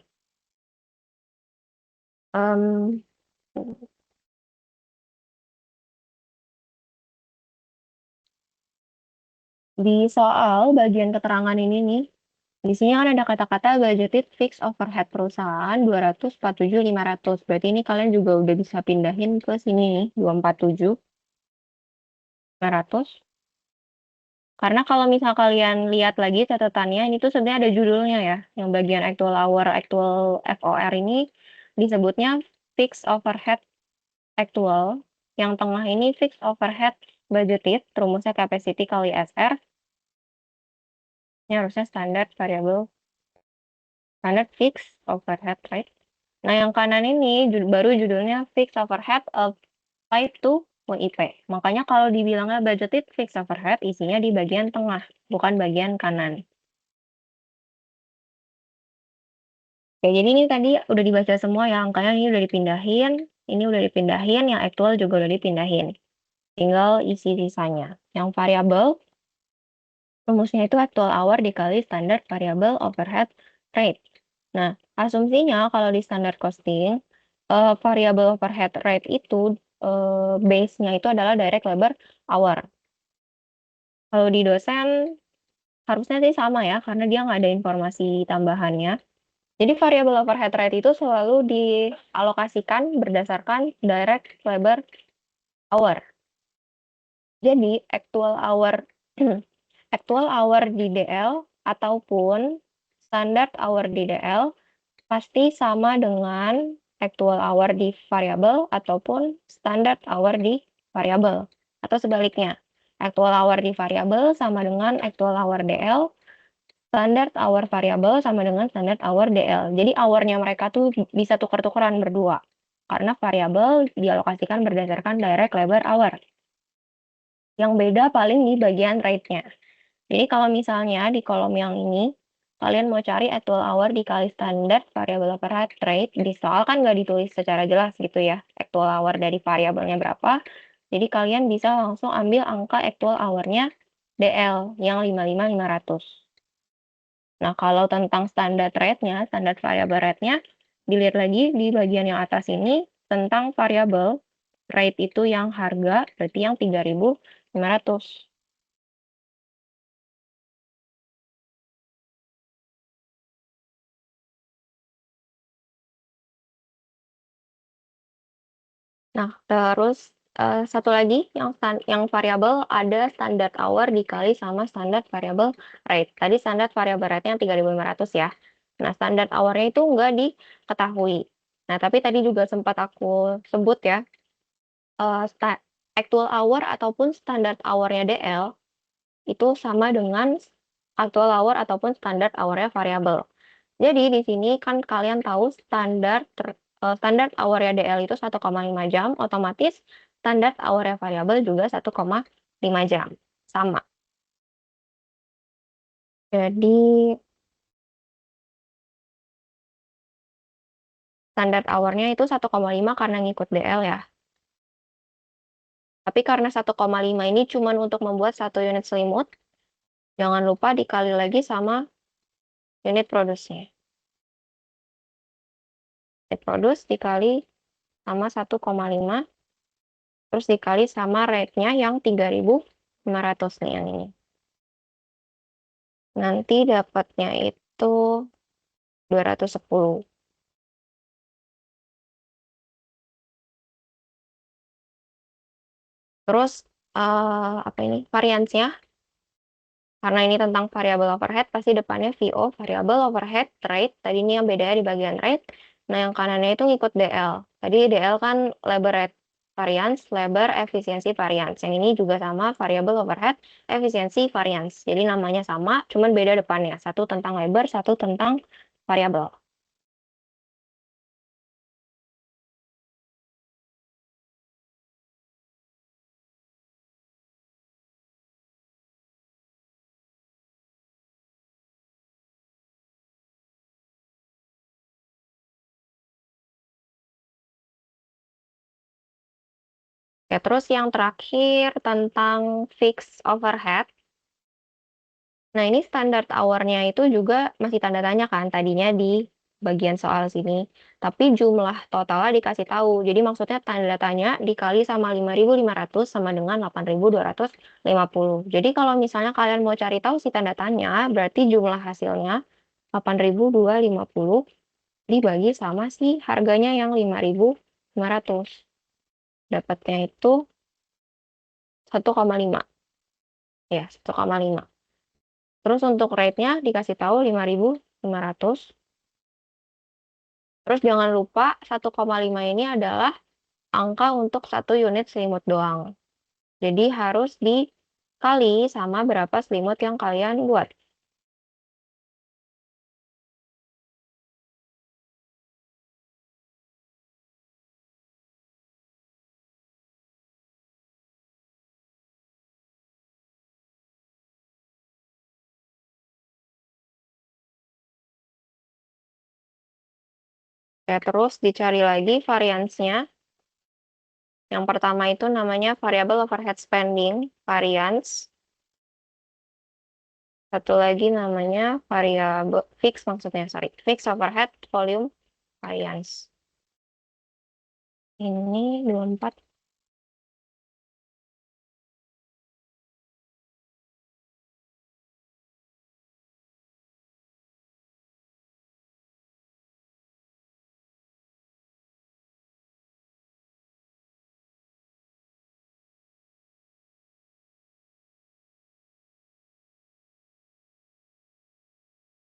Di soal bagian keterangan ini nih, di sini kan ada kata-kata budgeted fixed overhead perusahaan 247.500. Berarti ini kalian juga udah bisa pindahin ke sini nih, 247.500. Karena kalau misal kalian lihat lagi catatannya, ini tuh sebenarnya ada judulnya ya. Yang bagian actual hour, actual FOR ini disebutnya fixed overhead actual. Yang tengah ini fixed overhead budgeted, rumusnya capacity kali SR. Ini harusnya standar variable, standard fixed overhead, right? Nah, yang kanan ini baru judulnya fixed overhead applied to WIP. Makanya kalau dibilangnya budgeted fixed overhead, isinya di bagian tengah, bukan bagian kanan. Oke, jadi ini tadi udah dibaca semua ya, angkanya ini udah dipindahin, yang actual juga udah dipindahin. Tinggal isi sisanya. Yang variabel, rumusnya itu actual hour dikali standard variable overhead rate. Nah, asumsinya kalau di standard costing, variable overhead rate itu base-nya itu adalah direct labor hour. Kalau di dosen harusnya sih sama ya, karena dia nggak ada informasi tambahannya. Jadi variabel overhead rate itu selalu dialokasikan berdasarkan direct labor hour. Jadi actual hour di DL ataupun standard hour di DL pasti sama dengan actual hour di variabel ataupun standard hour di variabel. Atau sebaliknya, actual hour di variabel sama dengan actual hour DL, standard hour variabel sama dengan standard hour DL. Jadi hournya mereka tuh bisa tukar-tukaran berdua. Karena variabel dialokasikan berdasarkan direct labor hour. Yang beda paling di bagian rate-nya. Jadi kalau misalnya di kolom yang ini, kalian mau cari actual hour dikali standard variable overhead rate, di soal kan nggak ditulis secara jelas gitu ya, actual hour dari variabelnya berapa. Jadi kalian bisa langsung ambil angka actual hour-nya DL yang 55.500. Nah, kalau tentang standard rate-nya, standard variable rate-nya, dilihat lagi di bagian yang atas ini, tentang variable rate itu yang harga, berarti yang 3.500. Nah, terus satu lagi yang variabel ada standard hour dikali sama standard variable rate. Tadi standard variable rate-nya 3.500 ya. Nah, standard hour-nya itu nggak diketahui. Nah, tapi tadi juga sempat aku sebut ya, actual hour ataupun standard hour-nya DL itu sama dengan actual hour ataupun standard hour-nya variabel. Jadi di sini kan kalian tahu standar hour-nya DL itu 1,5 jam, otomatis standar hour-nya variabel juga 1,5 jam. Sama. Jadi standar hour-nya itu 1,5 karena ngikut DL ya. Tapi karena 1,5 ini cuma untuk membuat 1 unit selimut, jangan lupa dikali lagi sama unit produce-nya. Unit produce dikali sama 1,5, terus dikali sama rate-nya yang 3.500 nih yang ini. Nanti dapatnya itu 210. Terus apa ini? Variansnya, karena ini tentang variabel overhead, pasti depannya VO, variabel overhead rate. Tadi ini yang bedanya di bagian rate. Nah, yang kanannya itu ngikut DL. Tadi DL kan labor rate variance, labor efisiensi variance. Yang ini juga sama, variabel overhead efisiensi variance. Jadi namanya sama, cuman beda depannya. Satu tentang labor, satu tentang variabel. Ya, terus yang terakhir tentang fixed overhead. Nah, ini standar hour-nya itu juga masih tanda tanya kan tadinya di bagian soal sini. Tapi jumlah totalnya dikasih tahu. Jadi maksudnya tanda tanya dikali sama 5.500 sama dengan 8.250. Jadi kalau misalnya kalian mau cari tahu si tanda tanya, berarti jumlah hasilnya 8.250 dibagi sama si harganya yang 5.500. Dapatnya itu 1,5. Ya, 1,5. Terus untuk rate-nya dikasih tahu 5.500. Terus jangan lupa 1,5 ini adalah angka untuk 1 unit selimut doang. Jadi harus dikali sama berapa selimut yang kalian buat. Ya, terus dicari lagi variansnya. Yang pertama itu namanya variable overhead spending, variance. Satu lagi namanya variable fix maksudnya, sorry, fix overhead volume variance. Ini 24.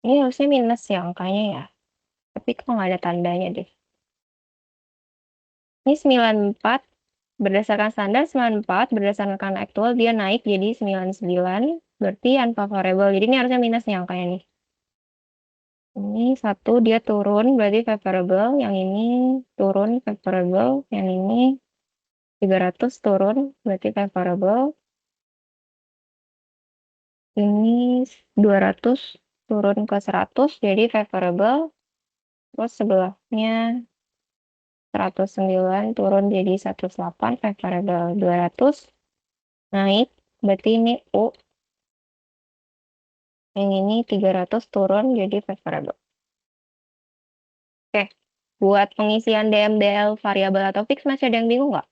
Ini harusnya minus ya angkanya ya. Tapi kok nggak ada tandanya deh. Ini 94. Berdasarkan standar 94, berdasarkan aktual dia naik jadi 99. Berarti unfavorable. Jadi ini harusnya minus nih angkanya nih. Ini 1 dia turun berarti favorable. Yang ini turun favorable. Yang ini 300 turun berarti favorable. Ini 200 turun ke 100 jadi favorable. Terus sebelahnya 109 turun jadi 108 favorable. 200 naik berarti ini U. Yang ini 300 turun jadi favorable. Oke, buat pengisian DMDL variabel atau fix masih ada yang bingung nggak?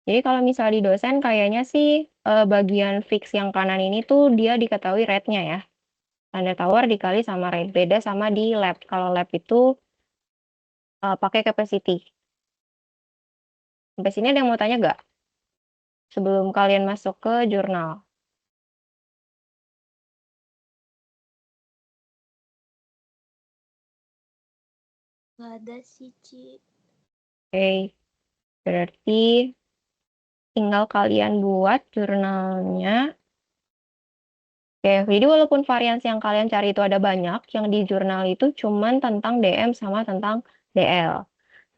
Jadi kalau misal di dosen kayaknya sih bagian fix yang kanan ini tuh dia diketahui rate-nya ya. Tanda tawar dikali sama rate. Beda sama di lab. Kalau lab itu pakai capacity. Sampai sini ada yang mau tanya nggak? Sebelum kalian masuk ke jurnal. Nggak ada sih, Ci. Oke, berarti tinggal kalian buat jurnalnya. Oke, jadi walaupun variansi yang kalian cari itu ada banyak, yang di jurnal itu cuman tentang DM sama tentang DL.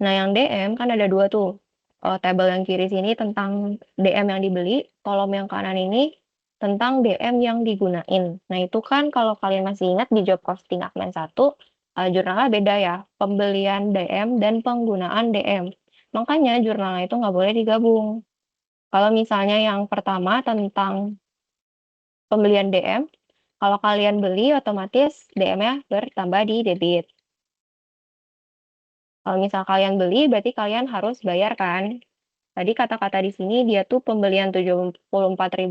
Nah, yang DM kan ada 2 tuh. Tabel yang kiri sini tentang DM yang dibeli, kolom yang kanan ini tentang DM yang digunain. Nah, itu kan kalau kalian masih ingat di job costing Akmen 1, jurnalnya beda ya, pembelian DM dan penggunaan DM. Makanya jurnalnya itu nggak boleh digabung. Kalau misalnya yang pertama tentang pembelian DM, kalau kalian beli otomatis DM-nya bertambah di debit. Kalau misal kalian beli berarti kalian harus bayar kan. Tadi kata-kata di sini dia tuh pembelian 74.000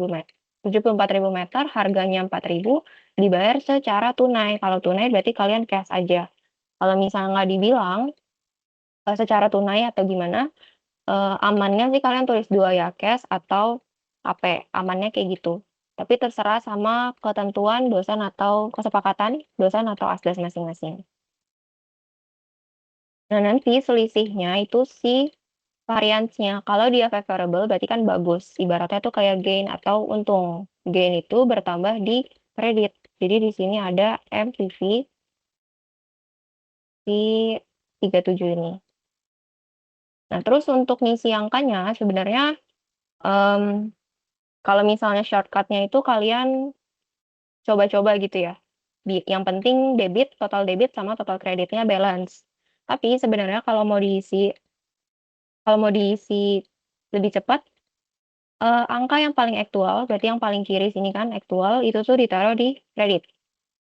meter. 74.000 meter, harganya 4.000, dibayar secara tunai. Kalau tunai berarti kalian cash aja. Kalau misalnya nggak dibilang secara tunai atau gimana, amannya sih kalian tulis 2 ya, cash atau AP. Amannya kayak gitu. Tapi terserah sama ketentuan dosen atau kesepakatan dosen atau asdas masing-masing. Nah, nanti selisihnya itu si variansnya. Kalau dia favorable berarti kan bagus. Ibaratnya tuh kayak gain atau untung. Gain itu bertambah di kredit. Jadi di sini ada MPV di 37 ini. Nah, terus untuk ngisi angkanya sebenarnya em, kalau misalnya shortcutnya itu kalian coba-coba gitu ya. Yang penting debit, total debit sama total kreditnya balance. Tapi sebenarnya kalau mau diisi lebih cepat, angka yang paling aktual, berarti yang paling kiri sini kan aktual, itu tuh ditaruh di kredit.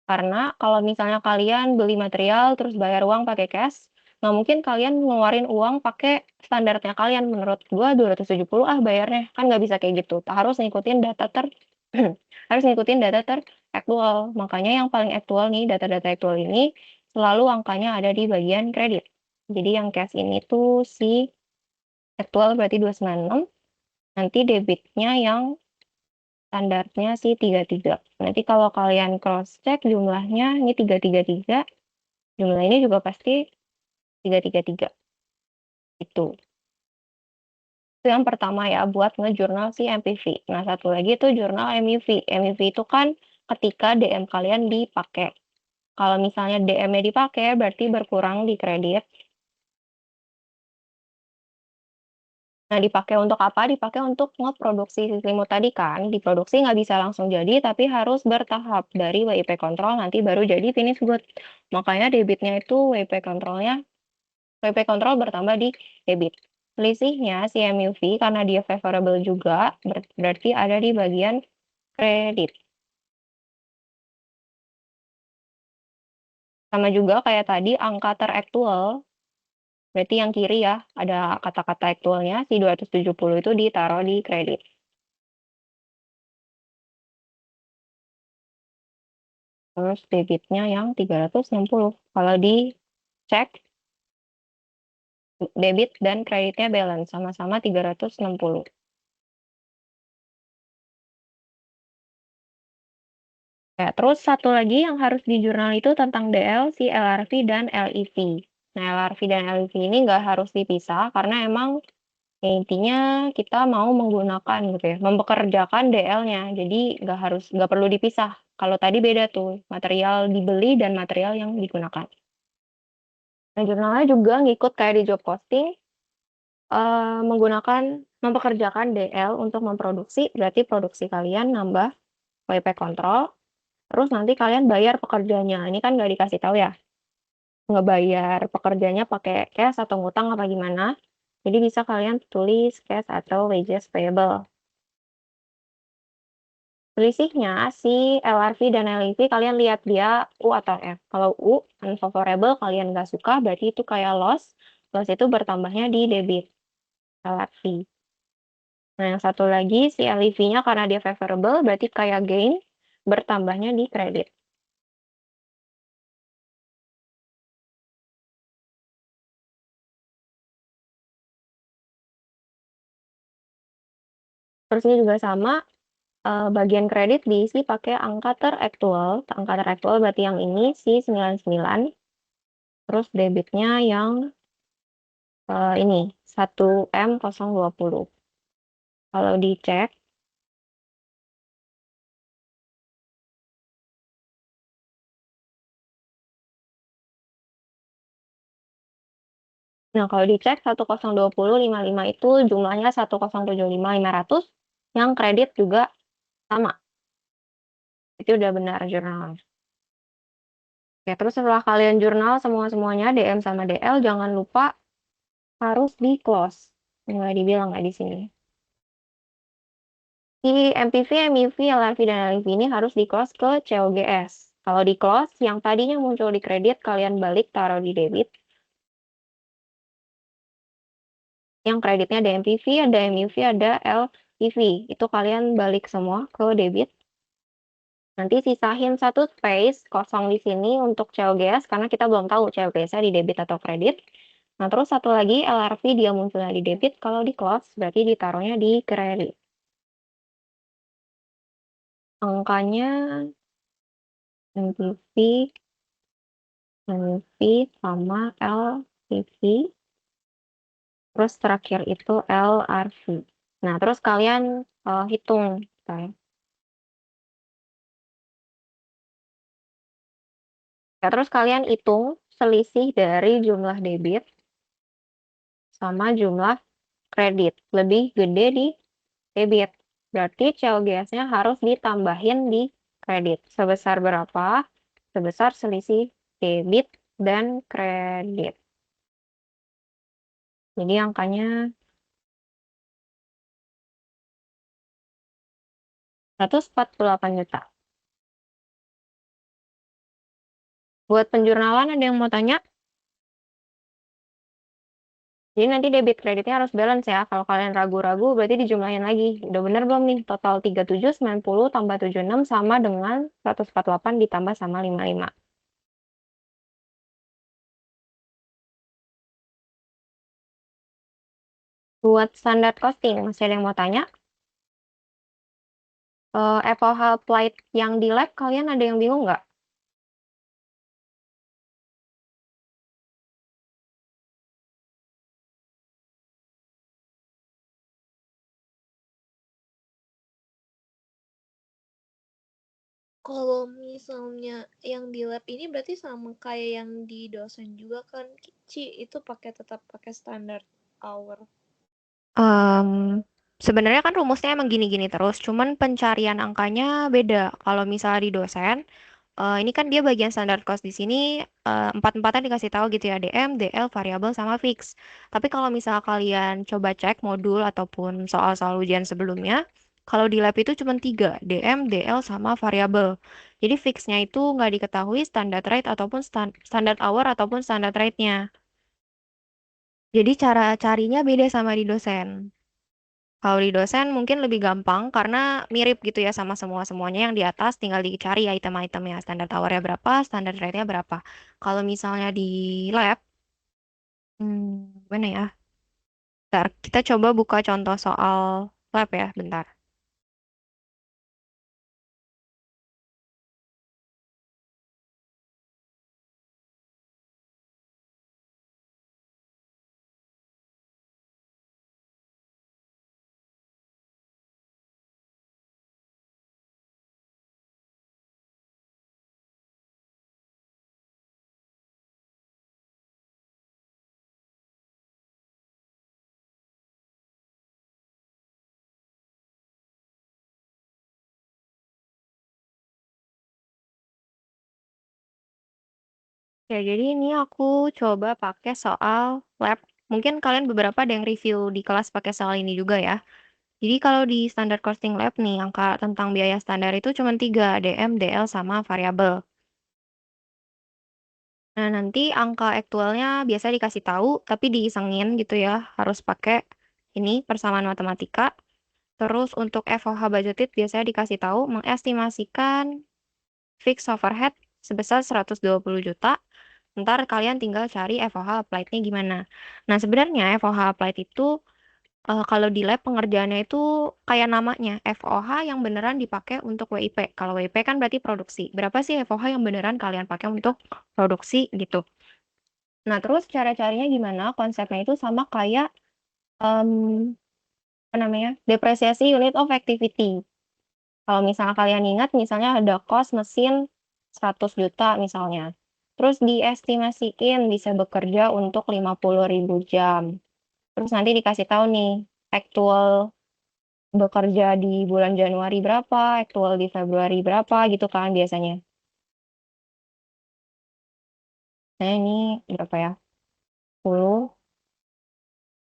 Karena kalau misalnya kalian beli material terus bayar uang pakai cash, nggak mungkin kalian ngeluarin uang pakai standarnya kalian. Menurut gua 270 bayarnya. Kan nggak bisa kayak gitu. Harus ngikutin data harus ngikutin data aktual. Makanya yang paling aktual nih, data-data aktual ini selalu angkanya ada di bagian kredit. Jadi yang cash ini tuh si aktual berarti 296. Nanti debitnya yang standarnya sih 33. Nanti kalau kalian cross check jumlahnya ini 333, jumlah ini juga pasti 333. Itu. Itu yang pertama ya buat ngejurnal si MPV. Nah, satu lagi itu jurnal MUV. MUV itu kan ketika DM kalian dipakai. Kalau misalnya DM-nya dipakai berarti berkurang di kredit. Nah, dipakai untuk apa? Dipakai untuk ngeproduksi si selimut tadi kan. Diproduksi nggak bisa langsung jadi, tapi harus bertahap. Dari WIP control nanti baru jadi finish good. Makanya debitnya itu WIP control bertambah di debit. Selisihnya si MUV karena dia favorable juga, berarti ada di bagian kredit. Sama juga kayak tadi angka teraktual, berarti yang kiri ya, ada kata-kata aktualnya, si 270 itu ditaruh di kredit. Terus debitnya yang 360. Kalau dicek, debit dan kreditnya balance, sama-sama 360. Ya, terus satu lagi yang harus di jurnal itu tentang DL, si LRV dan LEV. Nah, LRV dan LEV ini nggak harus dipisah karena emang ya intinya kita mau menggunakan gitu ya, mempekerjakan DL-nya. Jadi nggak perlu dipisah. Kalau tadi beda tuh, material dibeli dan material yang digunakan. Nah, jurnalnya juga ngikut kayak di job posting, mempekerjakan DL untuk memproduksi, berarti produksi kalian nambah WP kontrol, terus nanti kalian bayar pekerjanya. Ini kan nggak dikasih tahu ya, ngebayar pekerjanya pakai cash atau ngutang apa gimana. Jadi bisa kalian tulis cash atau wages payable. Selisihnya si LRV dan LEV kalian lihat dia U atau F. Kalau U unfavorable kalian nggak suka berarti itu kayak loss. Loss itu bertambahnya di debit LRV. Nah yang satu lagi si LEV-nya karena dia favorable berarti kayak gain bertambahnya di kredit. Terus ini juga sama, bagian kredit diisi pakai angka teraktual. Angka teraktual berarti yang ini si 99. Terus debitnya yang ini 1M020. Kalau dicek, nah kalau dicek 1020555 itu jumlahnya 1075500, yang kredit juga sama. Itu udah benar jurnal. Oke, terus setelah kalian jurnal semua-semuanya DM sama DL jangan lupa harus di close. Nggak dibilang nggak di sini. Si MPV, MIV, LRV, dan LIV ini harus di close ke COGS. Kalau di close, yang tadinya muncul di kredit, kalian balik taruh di debit. Yang kreditnya ada MPV, ada MIV, ada LIV. Itu kalian balik semua ke debit. Nanti sisahin satu space kosong di sini untuk COGS, karena kita belum tahu COGS-nya di debit atau kredit. Nah, terus satu lagi LRV dia munculnya di debit, kalau di close berarti ditaruhnya di kredit. Angkanya MPV, MIV, sama LPV. Terus terakhir itu LRV. Nah, terus kalian hitung. Saya. Ya, terus kalian hitung selisih dari jumlah debit sama jumlah kredit. Lebih gede di debit. Berarti COGS-nya harus ditambahin di kredit. Sebesar berapa? Sebesar selisih debit dan kredit. Jadi angkanya 148 juta. Buat penjurnalan ada yang mau tanya? Jadi nanti debit kreditnya harus balance ya. Kalau kalian ragu-ragu berarti dijumlahin lagi. Udah bener belum nih? Total 3790 tambah 76 sama dengan 148 ditambah sama 55. Buat standar costing, masih ada yang mau tanya? Apple Health Plate yang di lab, kalian ada yang bingung nggak? Kalau misalnya yang di lab ini berarti sama kayak yang di dosen juga kan, Ci? Itu tetap pakai standar hour. Em, Sebenarnya kan rumusnya emang gini-gini terus, cuman pencarian angkanya beda. Kalau misalnya di dosen, ini kan dia bagian standar cost di sini empat-empatnya dikasih tahu gitu ya, DM, DL, variabel sama fix. Tapi kalau misalnya kalian coba cek modul ataupun soal-soal ujian sebelumnya, kalau di lab itu cuma tiga, DM, DL sama variabel. Jadi fixnya itu nggak diketahui standar rate ataupun standar hour ataupun standar rate-nya. Jadi cara carinya beda sama di dosen. Kalau di dosen mungkin lebih gampang karena mirip gitu ya sama semua-semuanya yang di atas tinggal dicari item-itemnya. Standar towernya berapa, standar rate-nya berapa. Kalau misalnya di lab, mana ya? Bentar, kita coba buka contoh soal lab ya, bentar. Ya, jadi ini aku coba pakai soal lab. Mungkin kalian beberapa ada yang review di kelas pakai soal ini juga ya. Jadi kalau di standar costing lab nih, angka tentang biaya standar itu cuma 3, DM, DL, sama variabel. Nah, nanti angka aktualnya biasa dikasih tahu, tapi diisengin gitu ya. Harus pakai ini persamaan matematika. Terus untuk FOH budgeted biasanya dikasih tahu mengestimasikan fixed overhead sebesar 120 juta. Ntar kalian tinggal cari FOH applied-nya gimana. Nah, sebenarnya FOH applied itu kalau di lab pengerjaannya itu kayak namanya FOH yang beneran dipakai untuk WIP. Kalau WIP kan berarti produksi. Berapa sih FOH yang beneran kalian pakai untuk produksi gitu. Nah, terus cara-caranya gimana? Konsepnya itu sama kayak apa namanya? Depresiasi unit of activity. Kalau misalnya kalian ingat, misalnya ada cost mesin 100 juta misalnya. Terus diestimasiin bisa bekerja untuk 50.000 jam. Terus nanti dikasih tahu nih, actual bekerja di bulan Januari berapa, actual di Februari berapa gitu kan biasanya. Nah ini berapa ya? 10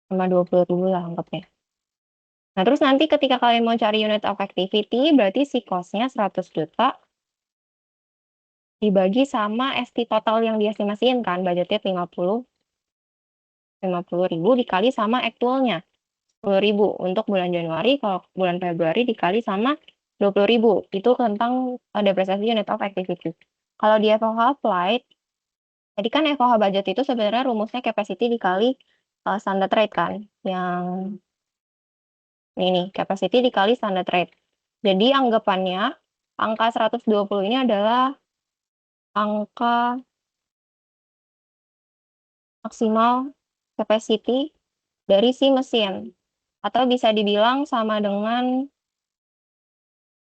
sama 20.000 lah anggapnya. Nah terus nanti ketika kalian mau cari unit of activity, berarti si cost-nya 100 juta dibagi sama ST total yang diestimasiin kan, budgetnya 50.000 dikali sama aktualnya 10.000 untuk bulan Januari, kalau bulan Februari dikali sama 20.000 itu tentang depresiasi unit of activity. Kalau di FOH applied, jadi kan FOH budget itu sebenarnya rumusnya capacity dikali standard rate kan, yang ini capacity dikali standard rate. Jadi anggapannya angka 120 ini adalah angka maksimal capacity dari si mesin, atau bisa dibilang sama dengan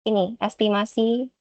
ini estimasi.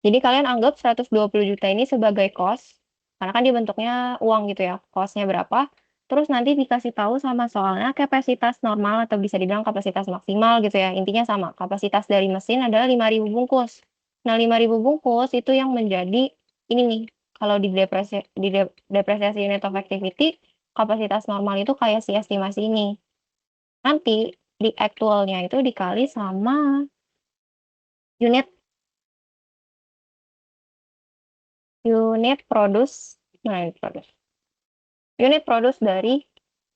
Jadi kalian anggap 120 juta ini sebagai cost, karena kan dibentuknya uang gitu ya, cost-nya berapa. Terus nanti dikasih tahu sama soalnya kapasitas normal atau bisa dibilang kapasitas maksimal gitu ya. Intinya sama, kapasitas dari mesin adalah 5.000 bungkus. Nah, 5.000 bungkus itu yang menjadi ini nih, kalau depresiasi unit of activity, kapasitas normal itu kayak si estimasi ini. Nanti di actualnya itu dikali sama unit unit produce, nah unit produce dari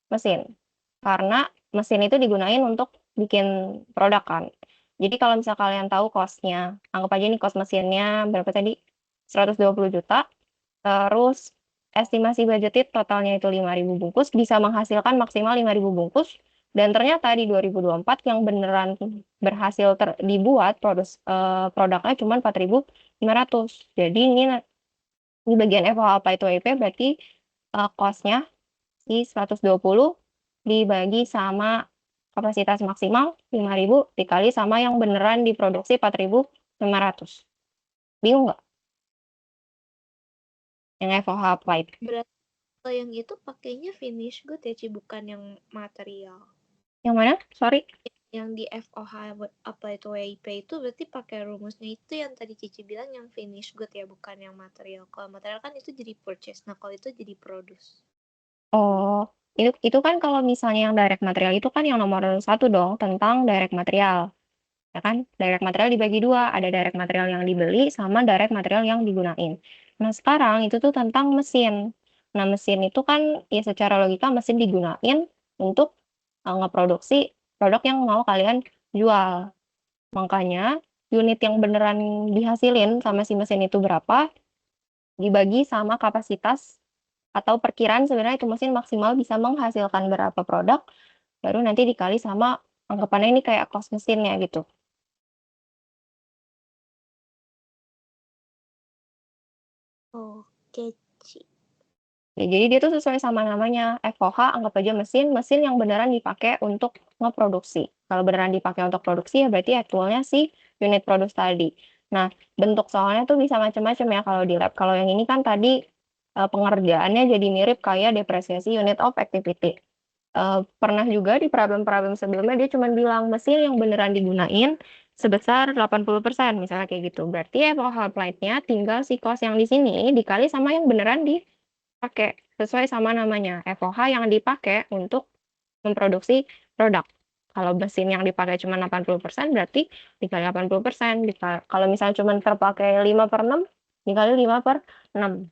mesin. Karena mesin itu digunain untuk bikin produk kan. Jadi kalau misal kalian tahu cost-nya, anggap aja nih cost mesinnya berapa tadi? 120 juta. Terus estimasi budgeted totalnya itu 5.000 bungkus, bisa menghasilkan maksimal 5.000 bungkus. Dan ternyata di 2024 yang beneran berhasil dibuat produknya cuma 4.500. Jadi ini di bagian FOH apa itu WIP berarti cost-nya si 120 dibagi sama kapasitas maksimal 5.000 dikali sama yang beneran diproduksi 4.500. Bingung nggak? Yang FOH applied. Berarti kalau yang itu pakainya finish good ya, Ci, bukan yang material. Yang mana? Sorry. Yang di FOH apply to WIP itu berarti pakai rumusnya itu yang tadi Cici bilang yang finish good ya, bukan yang material. Kalau material kan itu jadi purchase. Nah, kalau itu jadi produce. Oh, itu kan kalau misalnya yang direct material itu kan yang nomor 1 dong, tentang direct material. Ya kan? Direct material dibagi dua, ada direct material yang dibeli sama direct material yang digunain. Nah, sekarang itu tuh tentang mesin. Nah, mesin itu kan ya secara logika mesin digunain untuk ngeproduksi produk yang mau kalian jual. Makanya unit yang beneran dihasilin sama si mesin itu berapa dibagi sama kapasitas atau perkiraan sebenarnya itu mesin maksimal bisa menghasilkan berapa produk, baru nanti dikali sama anggapannya ini kayak cost mesinnya gitu. Oke, Ci. Ya, jadi dia tuh sesuai sama namanya FOH, anggap aja mesin yang beneran dipakai untuk ngeproduksi. Kalau beneran dipakai untuk produksi ya berarti aktualnya si unit produksi tadi. Nah, bentuk soalnya tuh bisa macam-macam ya kalau di lab. Kalau yang ini kan tadi pengerjaannya jadi mirip kayak depresiasi unit of activity. Pernah juga di problem-problem sebelumnya dia cuma bilang mesin yang beneran digunain sebesar 80%, misalnya kayak gitu. Berarti FOH applied-nya tinggal si cost yang di sini dikali sama yang beneran dipakai, sesuai sama namanya, FOH yang dipakai untuk memproduksi produk. Kalau mesin yang dipakai cuma 80%, berarti dikali 80%. Kalau misalnya cuma terpakai 5/6, dikali 5/6.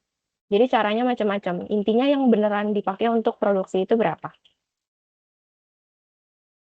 Jadi caranya macam-macam. Intinya yang beneran dipakai untuk produksi itu berapa?